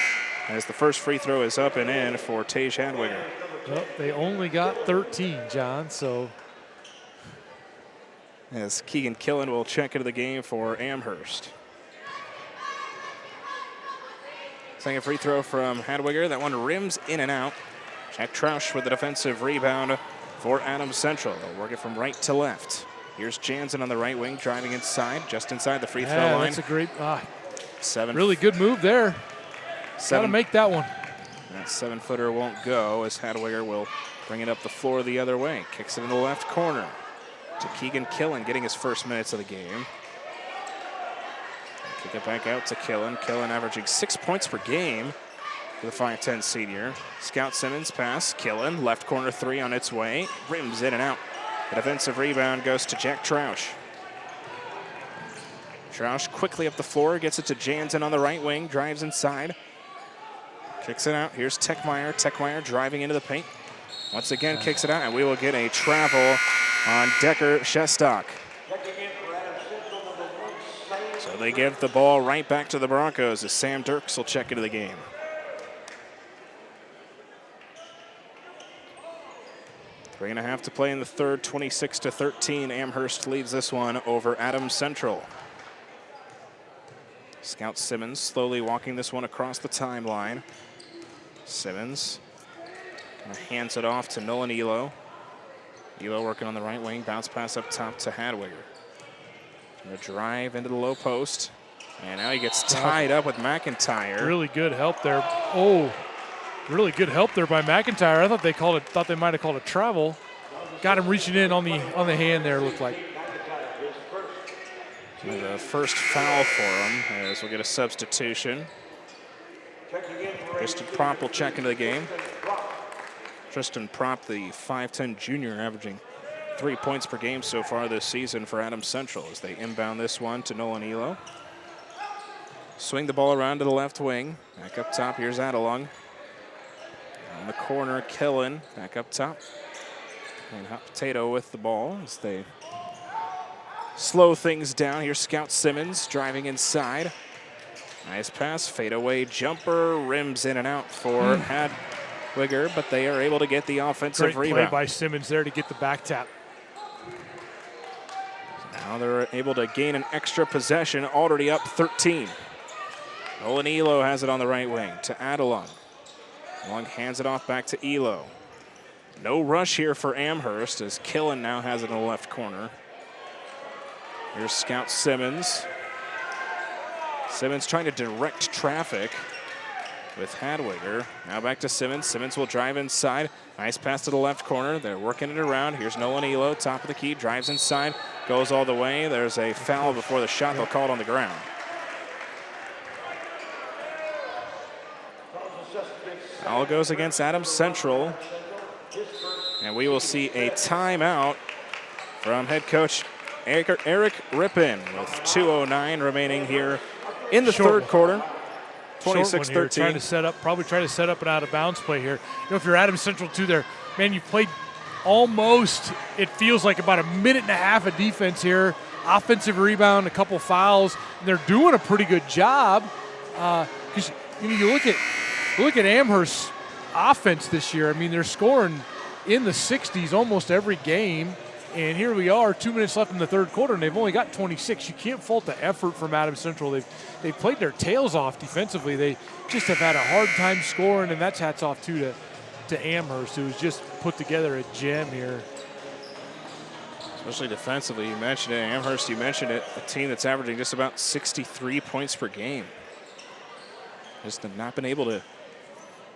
As the first free throw is up and in for Tage Hadwiger. Well, they only got 13, John, so. As Keegan Killen will check into the game for Amherst. Second free throw from Hadwiger. That one rims in and out. Jack Troush with the defensive rebound for Adams Central. They'll work it from right to left. Here's Jansen on the right wing, driving inside, just inside the free throw line. That's a great, seven. Really good move there. Got to make that one. That 7-footer won't go as Hadwiger will bring it up the floor the other way. Kicks it in the left corner to Keegan Killen, getting his first minutes of the game. Kick it back out to Killen. Killen averaging 6 points per game for the 5'10 senior. Scout Simmons pass. Killen, left corner three on its way. Rims in and out. The defensive rebound goes to Jack Troush. Troush quickly up the floor, gets it to Jansen on the right wing, drives inside. Kicks it out. Here's Techmeyer. Techmeyer driving into the paint. Once again, kicks it out, and we will get a travel on Decker Shestak. So they give the ball right back to the Broncos as Sam Dirks will check into the game. Three and a half to play in the third, 26-13. Amherst leads this one over Adams Central. Scout Simmons slowly walking this one across the timeline. Simmons hands it off to Nolan Elo. Elo working on the right wing, bounce pass up top to Hadwiger. And a drive into the low post. And now he gets tied up with McIntyre. Really good help there. Oh. Really good help there by McIntyre. I thought they might have called a travel. Got him reaching in on the hand there, looked like. The first foul for him as we'll get a substitution. Kristen Prompt will check into the game. Tristan Propp, the 5'10 junior, averaging 3 points per game so far this season for Adams Central as they inbound this one to Nolan Elo. Swing the ball around to the left wing. Back up top, here's Adelung. On the corner, Killen, back up top. And Hot Potato with the ball as they slow things down. Here's Scout Simmons driving inside. Nice pass, fadeaway jumper, rims in and out for Hadwiger, but they are able to get the offensive Great rebound. play by Simmons there to get the back tap. Now they're able to gain an extra possession, already up 13. Nolan Elo has it on the right wing to Adelung. Long hands it off back to Elo. No rush here for Amherst as Killen now has it in the left corner. Here's Scout Simmons. Simmons trying to direct traffic with Hadwiger. Now back to Simmons. Simmons will drive inside. Nice pass to the left corner. They're working it around. Here's Nolan Elo, top of the key, drives inside, goes all the way. There's a foul before the shot. They'll call it on the ground. Foul goes against Adams Central. And we will see a timeout from head coach Eric Rippin with 2:09 remaining here in the third quarter. 26-13. Trying to set up, probably try to set up an out of bounds play here. You know, if you're Adams Central too, there, man, you played almost, it feels like about a minute and a half of defense here. Offensive rebound, a couple fouls, and they're doing a pretty good job. Because you look at Amherst's offense this year. I mean, they're scoring in the 60s almost every game. And here we are, 2 minutes left in the third quarter, and they've only got 26. You can't fault the effort from Adams Central. They've played their tails off defensively. They just have had a hard time scoring, and that's hats off too to Amherst, who's just put together a gem here. Especially defensively, you mentioned it. Amherst, you mentioned it, a team that's averaging just about 63 points per game. Just have not been able to.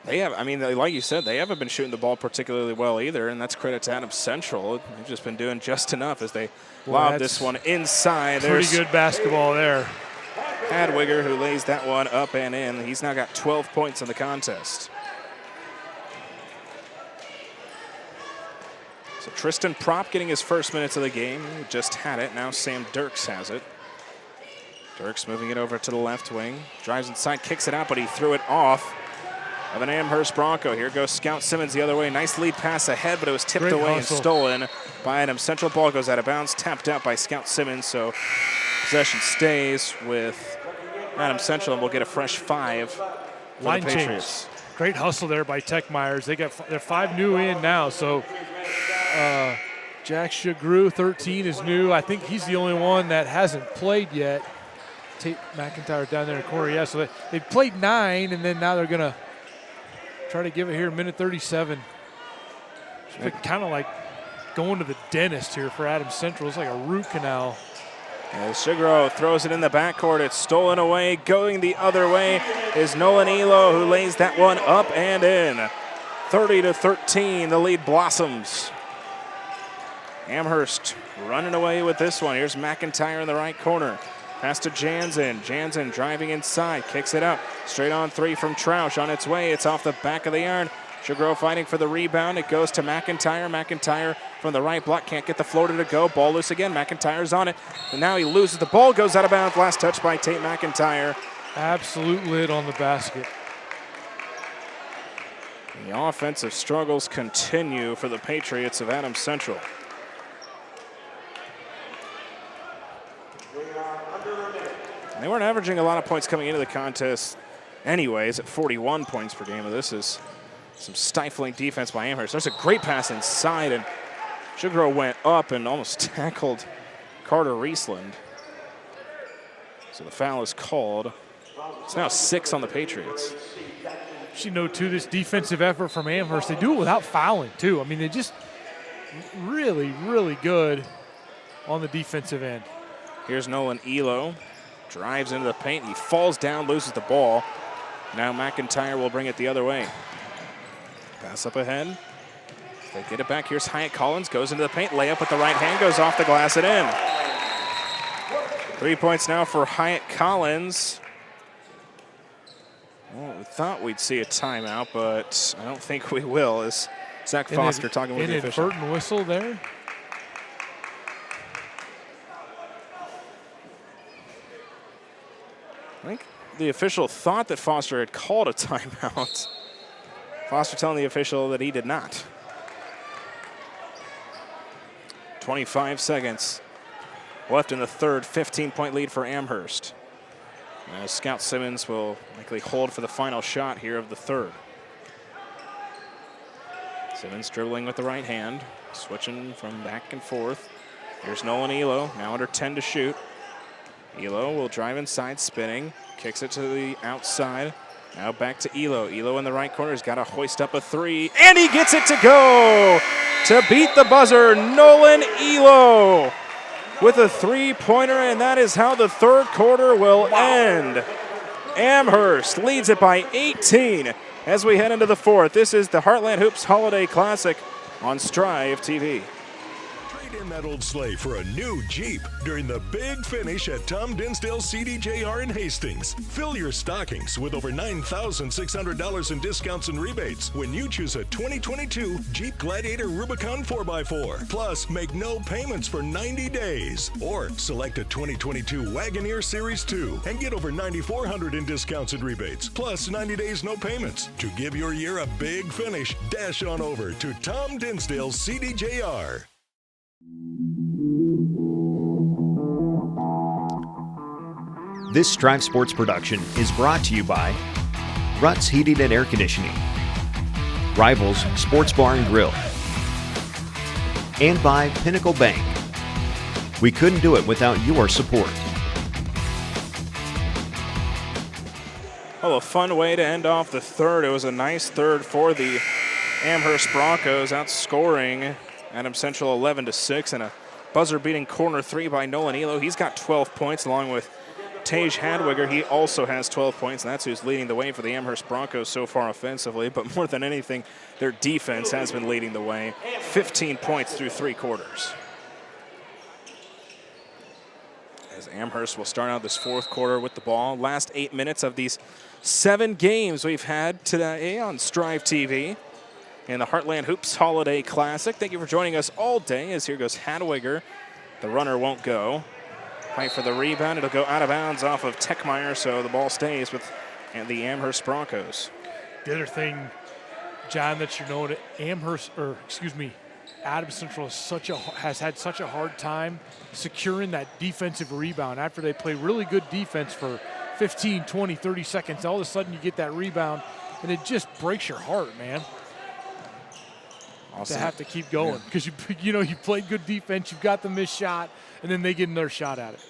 They have, I mean, like you said, they haven't been shooting the ball particularly well either, and that's credit to Adams Central. They've just been doing just enough as they lob this one inside. Pretty good basketball there. Hadwiger, who lays that one up and in. He's now got 12 points in the contest. So Tristan Propp getting his first minutes of the game. He just had it. Now Sam Dirks has it. Dirks moving it over to the left wing. Drives inside, kicks it out, but he threw it off of an Amherst Bronco. Here goes Scout Simmons the other way. Nice lead pass ahead, but it was tipped away and stolen by Adams Central. Ball goes out of bounds, tapped out by Scout Simmons, so possession stays with Adams Central, and we'll get a fresh 5 for Line the Patriots. change. Great hustle there by Tech Myers. They're 5 new in now, so Jack Shagru, 13, is new. I think he's the only one that hasn't played yet. Tate McIntyre down there in the corner, yeah, so they've played 9, and then now they're going to try to give it here, minute 37. It's kind of like going to the dentist here for Adams Central. It's like a root canal. As Shigro throws it in the backcourt, it's stolen away. Going the other way is Nolan Elo, who lays that one up and in. 30-13, the lead blossoms. Amherst running away with this one. Here's McIntyre in the right corner. Pass to Jansen. Jansen driving inside, kicks it out. Straight on 3 from Troush. On its way, it's off the back of the iron. Shagro fighting for the rebound. It goes to McIntyre. McIntyre from the right block, can't get the floater to go. Ball loose again. McIntyre's on it. And now he loses the ball, goes out of bounds. Last touch by Tate McIntyre. Absolute lid on the basket. The offensive struggles continue for the Patriots of Adams Central. They weren't averaging a lot of points coming into the contest anyways at 41 points per game. This is some stifling defense by Amherst. There's a great pass inside, and Shugro went up and almost tackled Carter Riesland. So the foul is called. It's now 6 on the Patriots. You know, too, this defensive effort from Amherst, they do it without fouling, too. I mean, they just really, really good on the defensive end. Here's Nolan Elo. Drives into the paint. He falls down, loses the ball. Now McIntyre will bring it the other way. Pass up ahead. They get it back. Here's Hyatt Collins. Goes into the paint. Layup with the right hand. Goes off the glass and in. 3 points now for Hyatt Collins. Well, we thought we'd see a timeout, but I don't think we will, as Zach Foster talking with the official. Inadvertent whistle there. I think the official thought that Foster had called a timeout. Foster telling the official that he did not. 25 seconds left in the third, 15-point lead for Amherst. As Scout Simmons will likely hold for the final shot here of the third. Simmons dribbling with the right hand, switching from back and forth. Here's Nolan Elo, now under 10 to shoot. Elo will drive inside, spinning, kicks it to the outside. Now back to Elo. Elo in the right corner has got to hoist up a three, and he gets it to go! To beat the buzzer, Nolan Elo with a three-pointer, and that is how the third quarter will end. Amherst leads it by 18 as we head into the fourth. This is the Heartland Hoops Holiday Classic on Strive TV. Trade in that old sleigh for a new Jeep during the big finish at Tom Dinsdale CDJR in Hastings. Fill your stockings with over $9,600 in discounts and rebates when you choose a 2022 Jeep Gladiator Rubicon 4x4. Plus, make no payments for 90 days. Or select a 2022 Wagoneer Series 2 and get over $9,400 in discounts and rebates. Plus, 90 days no payments. To give your year a big finish, dash on over to Tom Dinsdale CDJR. This Strive Sports production is brought to you by Ruts Heating and Air Conditioning, Rivals Sports Bar and Grill, and by Pinnacle Bank. We couldn't do it without your support. Oh, a fun way to end off the third. It was a nice third for the Amherst Broncos, outscoring Adams Central 11-6, and a buzzer-beating corner three by Nolan Elo. He's got 12 points, along with Tage Hadwiger. He also has 12 points, and that's who's leading the way for the Amherst Broncos so far offensively. But more than anything, their defense has been leading the way. 15 points through three quarters. As Amherst will start out this fourth quarter with the ball. Last 8 minutes of these 7 games we've had today on Strive TV in the Heartland Hoops Holiday Classic. Thank you for joining us all day, as here goes Hadwiger. The runner won't go. Fight for the rebound. It'll go out of bounds off of Techmeyer, so the ball stays with the Amherst Broncos. The other thing, John, that you know, Adams Central has had such a hard time securing that defensive rebound. After they play really good defense for 15, 20, 30 seconds, all of a sudden you get that rebound, and it just breaks your heart, man. Awesome. To have to keep going, because you played good defense, you've got the missed shot, and then they get another shot at it.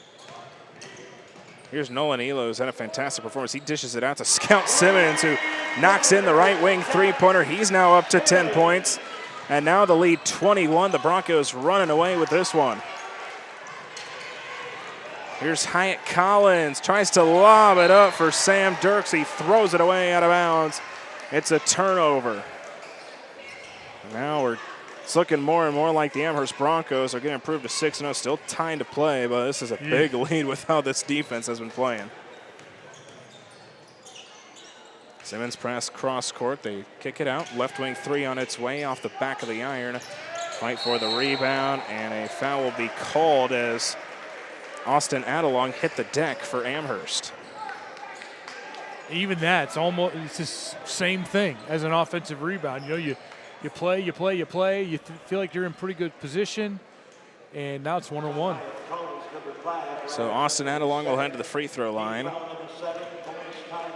Here's Nolan Elo, who's had a fantastic performance. He dishes it out to Scout Simmons, who knocks in the right wing three-pointer. He's now up to 10 points, and now the lead 21. The Broncos running away with this one. Here's Hyatt Collins, tries to lob it up for Sam Dirks. He throws it away out of bounds. It's a turnover. Now it's looking more and more like the Amherst Broncos are going to improve to 6-0. Still time to play, but this is a big lead with how this defense has been playing. Simmons press cross court. They kick it out. Left wing three on its way off the back of the iron. Fight for the rebound, and a foul will be called as Austin Adelong hit the deck for Amherst. Even that, it's the same thing as an offensive rebound. You play, you feel like you're in pretty good position, and now it's 1-on-1. So Austin Adelong will head to the free throw line.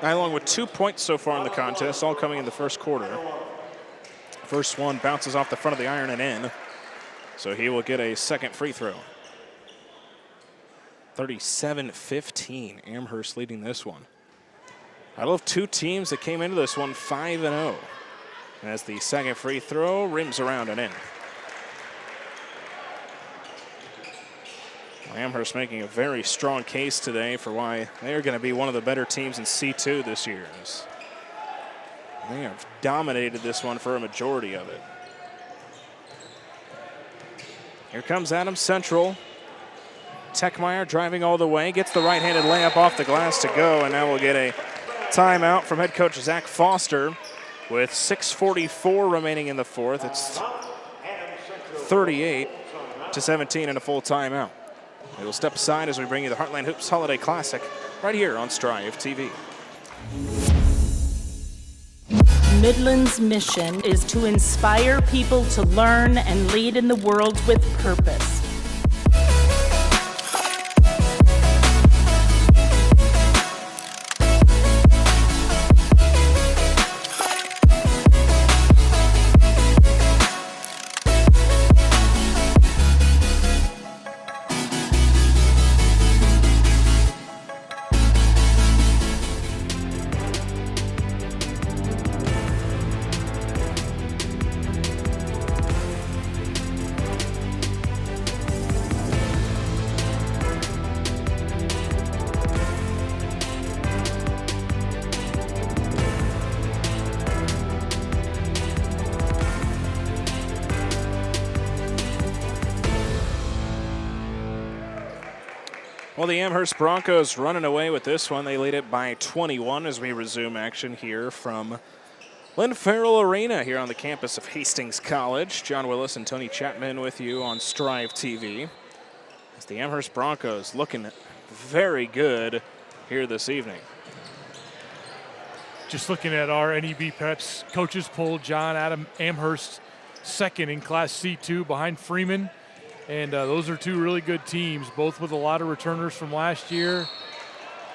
Adelong with 2 points so far in the contest, all coming in the first quarter. First one bounces off the front of the iron and in, so he will get a second free throw. 37-15, Amherst leading this one. I love two teams that came into this one 5-0. As the second free throw rims around and in. Amherst making a very strong case today for why they are going to be one of the better teams in C2 this year. They have dominated this one for a majority of it. Here comes Adams Central. Techmeyer driving all the way, gets the right-handed layup off the glass to go, and now we'll get a timeout from head coach Zach Foster. with 6:44 remaining in the fourth. It's 38-17 and a full timeout. We will step aside as we bring you the Heartland Hoops Holiday Classic right here on Strive TV. Midland's mission is to inspire people to learn and lead in the world with purpose. Well, the Amherst Broncos running away with this one. They lead it by 21 as we resume action here from Lynn Farrell Arena here on the campus of Hastings College. John Willis and Tony Chapman with you on Strive TV. As the Amherst Broncos looking very good here this evening. Just looking at our NEB Preps coaches poll, Adam Amherst second in Class C2 behind Freeman. And those are two really good teams, both with a lot of returners from last year.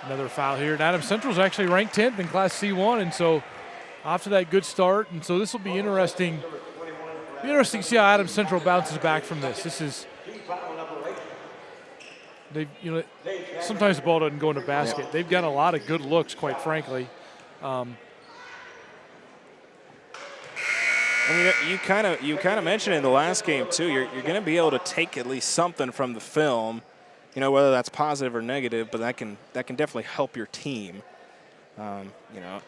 Another foul here. And Adams Central's actually ranked 10th in Class C1, and so after that good start, and so this will be interesting. To see how Adams Central bounces back from this. This is, sometimes the ball doesn't go in the basket. They've got a lot of good looks, quite frankly. I mean, you kind of mentioned in the last game too. You're going to be able to take at least something from the film, whether that's positive or negative. But that can definitely help your team.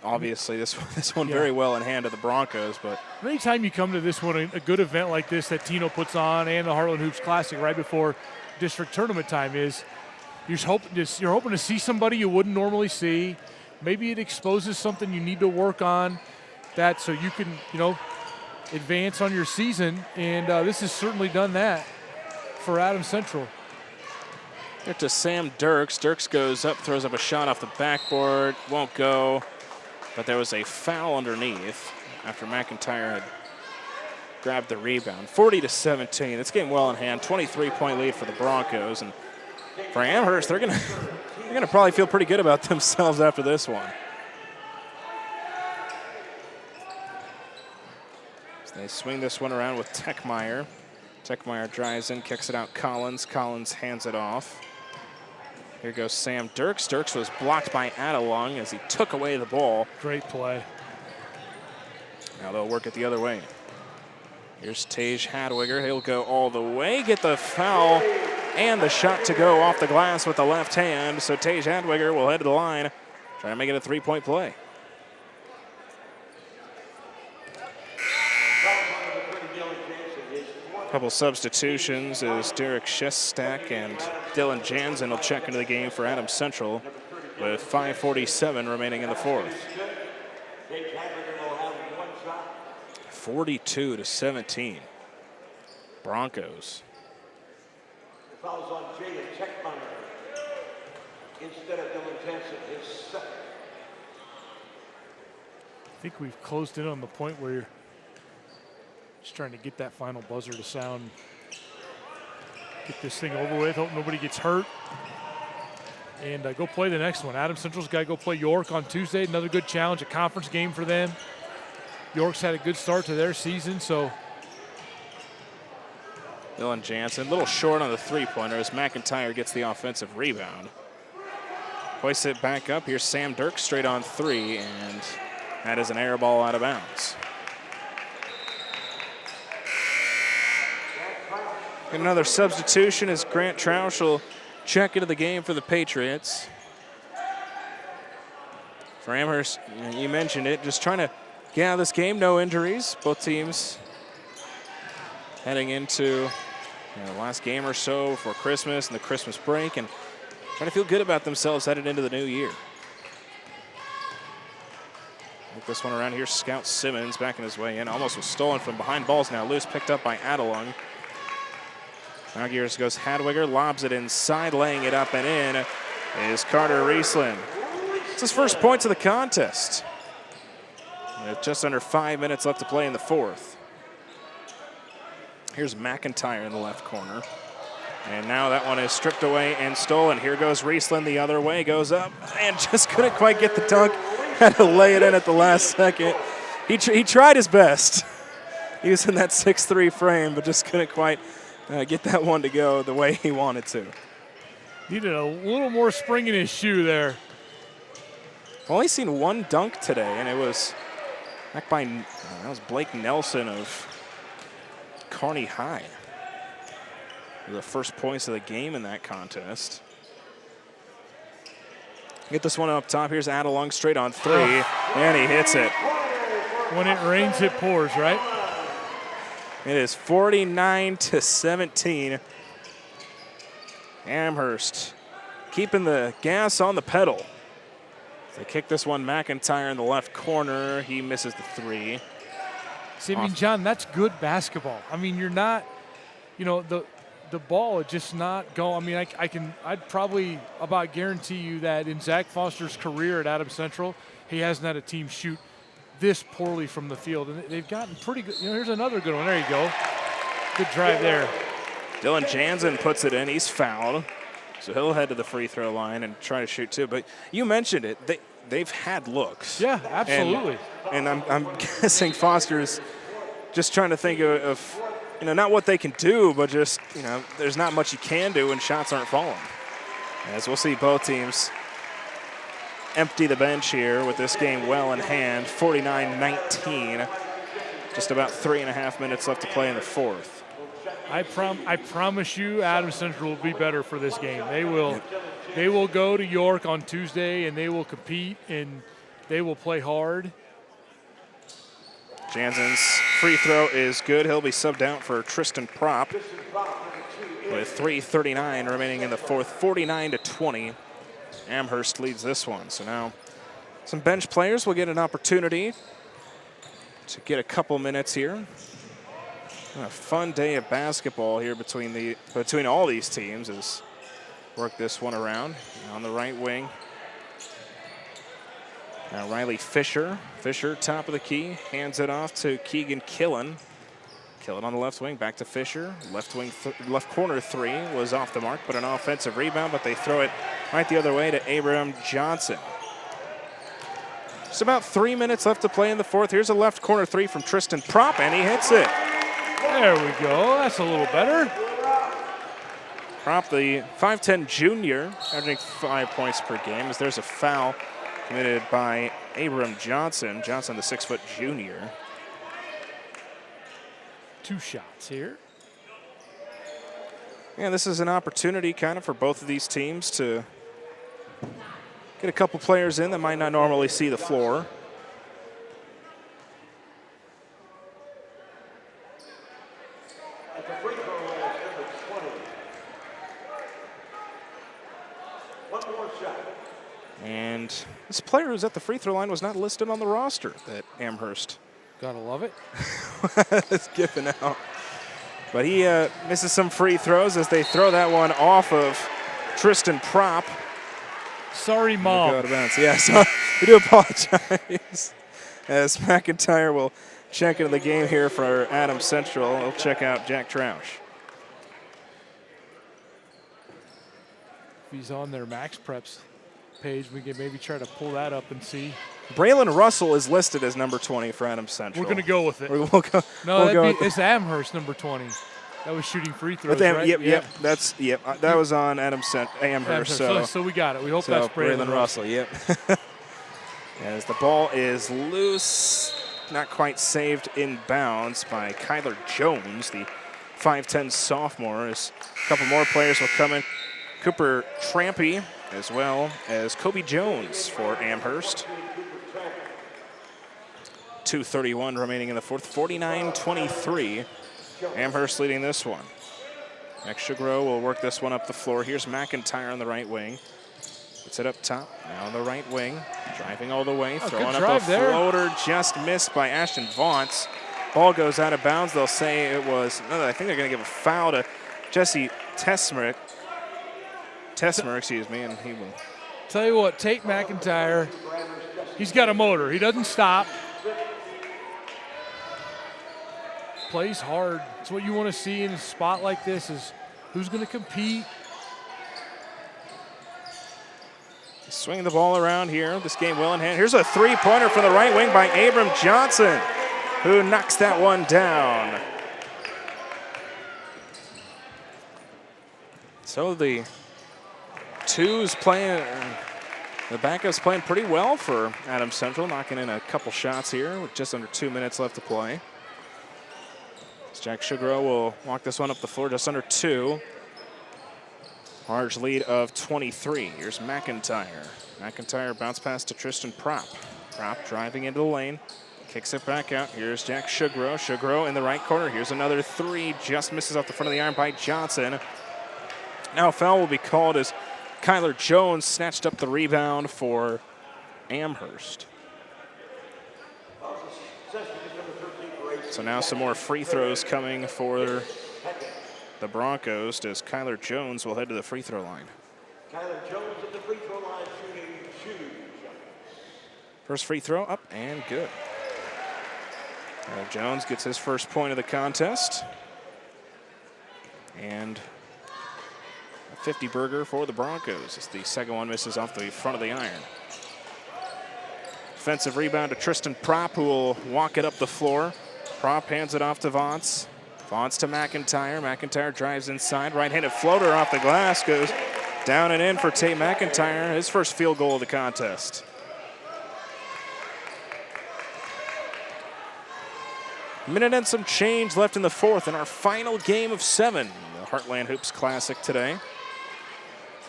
Obviously this one very well in hand of the Broncos. But anytime you come to this one, a good event like this that Tino puts on, and the Heartland Hoops Classic right before district tournament time you're hoping to see somebody you wouldn't normally see. Maybe it exposes something you need to work on, so you can advance on your season, and this has certainly done that for Adams Central. Get to Sam Dirks. Dirks goes up, throws up a shot off the backboard. Won't go, but there was a foul underneath after McIntyre had grabbed the rebound. 40-17. It's getting well in hand. 23-point lead for the Broncos, and for Amherst, they're gonna probably feel pretty good about themselves after this one. They swing this one around with Techmeyer. Techmeyer drives in, kicks it out Collins. Collins hands it off. Here goes Sam Dirks. Dirks was blocked by Adelung as he took away the ball. Great play. Now they'll work it the other way. Here's Tage Hadwiger. He'll go all the way, get the foul, and the shot to go off the glass with the left hand. So Tage Hadwiger will head to the line, try to make it a three-point play. Couple substitutions as Derek Shestak and Dylan Jansen will check into the game for Adams Central with 5:47 remaining in the fourth. 42-17. Broncos. Fouls on Jalen Techmeyer instead of Dylan Jansen, his second. I think we've closed in on the point where you're just trying to get that final buzzer to sound. Get this thing over with. Hope nobody gets hurt. And go play the next one. Adams Central's got to go play York on Tuesday. Another good challenge, a conference game for them. York's had a good start to their season, so. Dylan Jansen, a little short on the three-pointer as McIntyre gets the offensive rebound. Hoists it back up. Here's Sam Dirks straight on three, and that is an air ball out of bounds. Another substitution as Grant Troush will check into the game for the Patriots. For Amherst, you mentioned it, just trying to get out of this game, no injuries. Both teams heading into the last game or so before Christmas and the Christmas break, and trying to feel good about themselves headed into the new year. Make this one around here. Scout Simmons backing his way in. Almost was stolen from behind. Ball's now loose. Picked up by Adelung. Now gears goes Hadwiger. Lobs it inside. Laying it up and in is Carter Riesland. It's his first points of the contest. With just under 5 minutes left to play in the fourth. Here's McIntyre in the left corner. And now that one is stripped away and stolen. Here goes Riesland the other way. Goes up and just couldn't quite get the dunk. Had to lay it in at the last second. He tried his best. He was in that 6'3" frame, but just couldn't quite get that one to go the way he wanted to. Needed a little more spring in his shoe there. I've only seen one dunk today, and it was back by that was Blake Nelson of Kearney High. The first points of the game in that contest. Get this one up top. Here's Adelung straight on three, and he hits it. When it rains, it pours, right? It is 49-17. Amherst keeping the gas on the pedal. They kick this one. McIntyre in the left corner. He misses the three. See, I mean, John, that's good basketball. I mean, you're not, you know, the ball is just not going. I mean, I'd probably about guarantee you that in Zach Foster's career at Adams Central, he hasn't had a team shoot this poorly from the field. And they've gotten pretty good. You know, here's another good one. There you go. Good drive there. Dylan Jansen puts it in. He's fouled. So he'll head to the free throw line and try to shoot too. But you mentioned it. They've had looks. Yeah, absolutely. And I'm guessing Foster's just trying to think of, you know, not what they can do, but just, you know, there's not much you can do when shots aren't falling. As we'll see both teams empty the bench here with this game well in hand, 49-19. Just about 3.5 minutes left to play in the fourth. I promise you Adams Central will be better for this game. They will go to York on Tuesday, and they will compete, and they will play hard. Jansen's free throw is good. He'll be subbed out for Tristan Propp with 3:39 remaining in the fourth, 49-20. Amherst leads this one. So now some bench players will get an opportunity to get a couple minutes here. A fun day of basketball here between all these teams as work this one around. On the right wing, now Riley Fisher. Fisher, top of the key, hands it off to Keegan Killen. Killen on the left wing, back to Fisher. Left wing, left corner three was off the mark, but an offensive rebound, but they throw it right the other way to Abram Johnson. Just about 3 minutes left to play in the fourth. Here's a left corner three from Tristan Propp, and he hits it. There we go, that's a little better. Propp, the 5'10 junior, averaging 5 points per game, as there's a foul committed by Abram Johnson. Johnson, the 6' junior. 2 shots here. Yeah, this is an opportunity kind of for both of these teams to get a couple players in that might not normally see the floor. And this player who's at the free throw line was not listed on the roster that Amherst. Gotta love it. is giving out. But he misses some free throws as they throw that one off of Tristan Propp. Sorry, Mom. Go out of bounds. Yeah, so we do apologize. As McIntyre will check into the game here for Adams Central. He'll check out Jack Troush. If he's on their Max Preps page, we can maybe try to pull that up and see. Braylon Russell is listed as number 20 for Adams Central. We're going to go with it. We'll go. No, we'll go it's Amherst, number 20. That was shooting free throws, right? Yep. That was on Amherst. So we got it. We hope that's Braylon Russell. Yep. As the ball is loose, not quite saved in bounds by Kyler Jones, the 5'10 sophomore. As a couple more players will come in. Cooper Trampy, as well as Kobe Jones for Amherst. 2:31 remaining in the fourth, 49-23. Amherst leading this one. Next, Sugarow will work this one up the floor. Here's McIntyre on the right wing. Puts it up top, now on the right wing. Driving all the way, throwing good up drive a there. floater, just missed by Ashton Vaught's. Ball goes out of bounds. They'll say it was, no, I think they're going to give a foul to Jesse Tesmer, excuse me, and he will. Tell you what, Tate McIntyre, he's got a motor. He doesn't stop. Plays hard. It's what you want to see in a spot like this is who's going to compete. Swinging the ball around here. This game well in hand. Here's a three-pointer from the right wing by Abram Johnson, who knocks that one down. So the twos playing, the backup's playing pretty well for Adams Central, knocking in a couple shots here with just under 2 minutes left to play. Jack Sugarow will walk this one up the floor, just under 2. Large lead of 23. Here's McIntyre. McIntyre bounce pass to Tristan Propp. Propp driving into the lane, kicks it back out. Here's Jack Sugarow. Sugarow in the right corner. Here's another three, just misses off the front of the iron by Johnson. Now a foul will be called as Kyler Jones snatched up the rebound for Amherst. So now some more free throws coming for the Broncos as Kyler Jones will head to the free throw line. Kyler Jones at the free throw line shooting 2. First free throw up and good. Kyler Jones gets his first point of the contest. And a 50 burger for the Broncos as the second one misses off the front of the iron. Defensive rebound to Tristan Propp, who will walk it up the floor. Propp hands it off to Vaught's. Vaught's to McIntyre. McIntyre drives inside. Right-handed floater off the glass goes down and in for Tate McIntyre. His first field goal of the contest. Minute and some change left in the fourth in our final game of 7. The Heartland Hoops Classic today.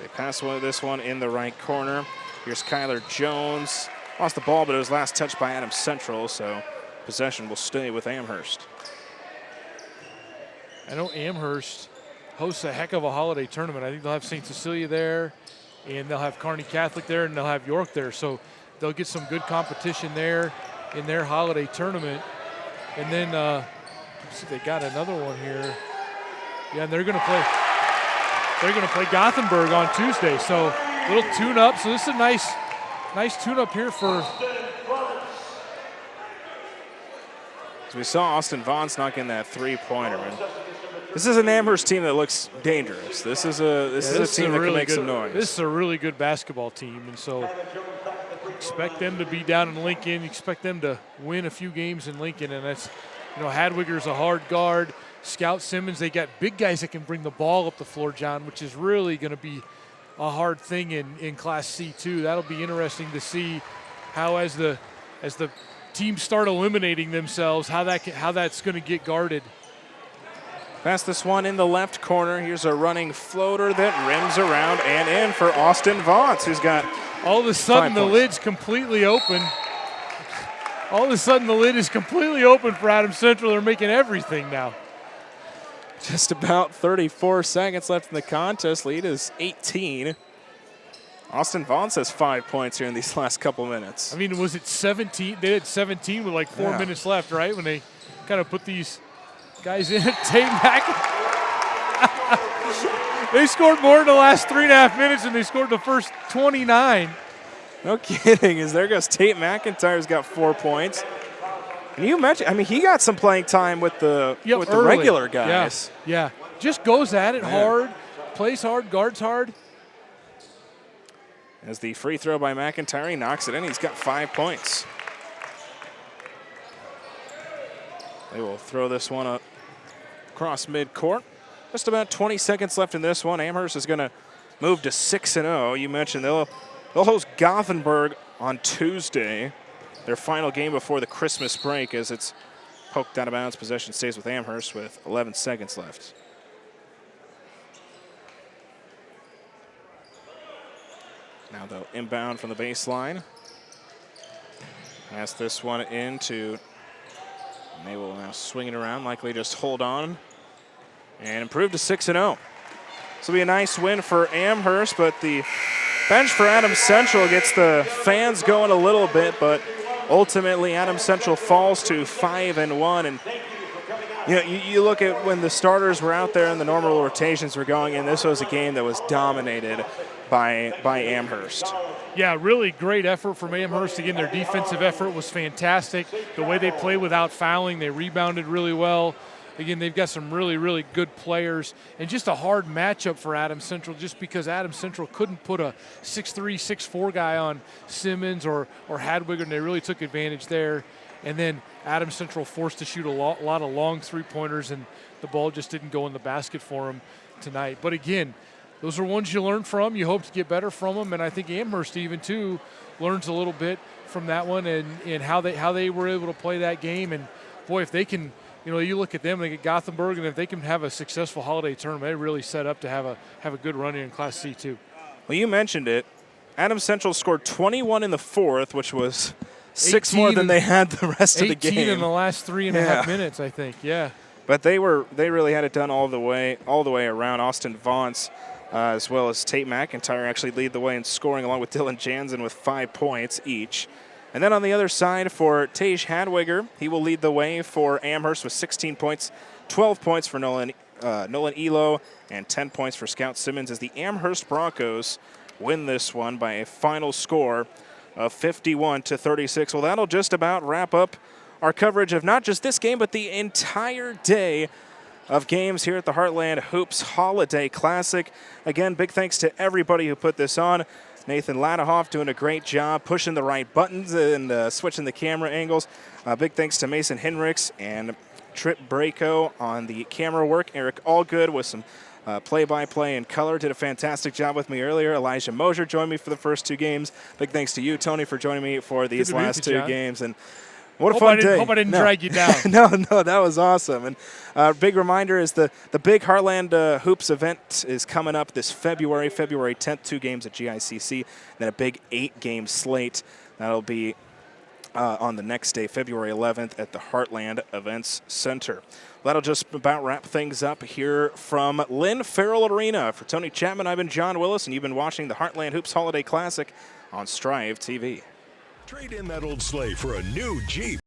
They pass this one in the right corner. Here's Kyler Jones. Lost the ball, but it was last touched by Adams Central, so possession will stay with Amherst. I know Amherst hosts a heck of a holiday tournament. I think they'll have St. Cecilia there, and they'll have Kearney Catholic there, and they'll have York there. So they'll get some good competition there in their holiday tournament. And then, let's see, they got another one here. Yeah, and they're going to play Gothenburg on Tuesday. So a little tune-up. So this is a nice tune-up here for. So we saw Austin Vaughn's knock in that three-pointer. This is an Amherst team that looks dangerous. This is a team that can make some noise. This is a really good basketball team, and so expect them to be down in Lincoln. Expect them to win a few games in Lincoln, and that's, Hadwiger's a hard guard. Scout Simmons, they got big guys that can bring the ball up the floor, John, which is really going to be a hard thing in Class C2. That'll be interesting to see how as the teams start eliminating themselves, how that's going to get guarded. Pass this one in the left corner. Here's a running floater that rims around and in for Austin Vaught's, who's got all of a sudden 5 points. lid's completely open. All of a sudden the lid is completely open for Adams Central. They're making everything now. Just about 34 seconds left in the contest. Lead is 18. Austin Vaught's has 5 points here in these last couple minutes. I mean, was it 17? They had 17 with like 4 minutes left, right? When they kind of put these guys in. Tate McIntyre. They scored more in the last 3.5 minutes than they scored the first 29. No kidding, as there goes Tate McIntyre's got 4 points. And you mentioned, he got some playing time with the regular guys. Yeah, just goes at it hard, plays hard, guards hard. As the free throw by McIntyre, he knocks it in. He's got 5 points. They will throw this one up across midcourt. Just about 20 seconds left in this one. Amherst is going to move to 6-0. You mentioned they'll host Gothenburg on Tuesday, their final game before the Christmas break, as it's poked out of bounds. Possession stays with Amherst with 11 seconds left. Now they'll inbound from the baseline. Pass this one into, and they will now swing it around, likely just hold on and improve to 6-0. This will be a nice win for Amherst, but the Bench for Adams Central gets the fans going a little bit, but ultimately Adams Central falls to 5-1. And you know, you look at when the starters were out there and the normal rotations were going in, this was a game that was dominated by Amherst. Yeah, really great effort from Amherst. Again, their defensive effort was fantastic. The way they played without fouling, they rebounded really well. Again, they've got some really, really good players, and just a hard matchup for Adams Central just because Adams Central couldn't put a 6'3", 6'4" guy on Simmons or Hadwiger, and they really took advantage there. And then Adams Central forced to shoot a lot of long three-pointers, and the ball just didn't go in the basket for them tonight. But again, those are ones you learn from. You hope to get better from them, and I think Amherst even too learns a little bit from that one and how they were able to play that game. And boy, if they can, you know, you look at them, they get Gothenburg, and if they can have a successful holiday tournament, they really set up to have a good run in Class C too. Well, you mentioned it. Adams Central scored 21 in the fourth, which was 6 more than they had the rest of the game. 18 in the last 3.5 minutes, I think. Yeah. But they really had it done all the way around. Austin Vaughn's, as well as Tate McIntyre, actually lead the way in scoring, along with Dylan Jansen with 5 points each. And then on the other side for Tage Hadwiger, he will lead the way for Amherst with 16 points, 12 points for Nolan Elo, and 10 points for Scout Simmons as the Amherst Broncos win this one by a final score of 51-36. Well, that'll just about wrap up our coverage of not just this game, but the entire day of games here at the Heartland Hoops Holiday Classic. Again, big thanks to everybody who put this on. Nathan Ladahoff doing a great job pushing the right buttons and switching the camera angles. Big thanks to Mason Henricks and Trip Braco on the camera work. Eric Allgood with some play-by-play and color. Did a fantastic job with me earlier. Elijah Mosier joined me for the first 2 games. Big thanks to you, Tony, for joining me for these last 2 games. And what a fun day. Hope I didn't drag you down. No, that was awesome. And big reminder is the big Heartland Hoops event is coming up this February 10th, 2 games at GICC, then a big 8-game slate. That'll be on the next day, February 11th, at the Heartland Events Center. That'll just about wrap things up here from Lynn Farrell Arena. For Tony Chapman, I've been John Willis, and you've been watching the Heartland Hoops Holiday Classic on Strive TV. Trade in that old sleigh for a new Jeep.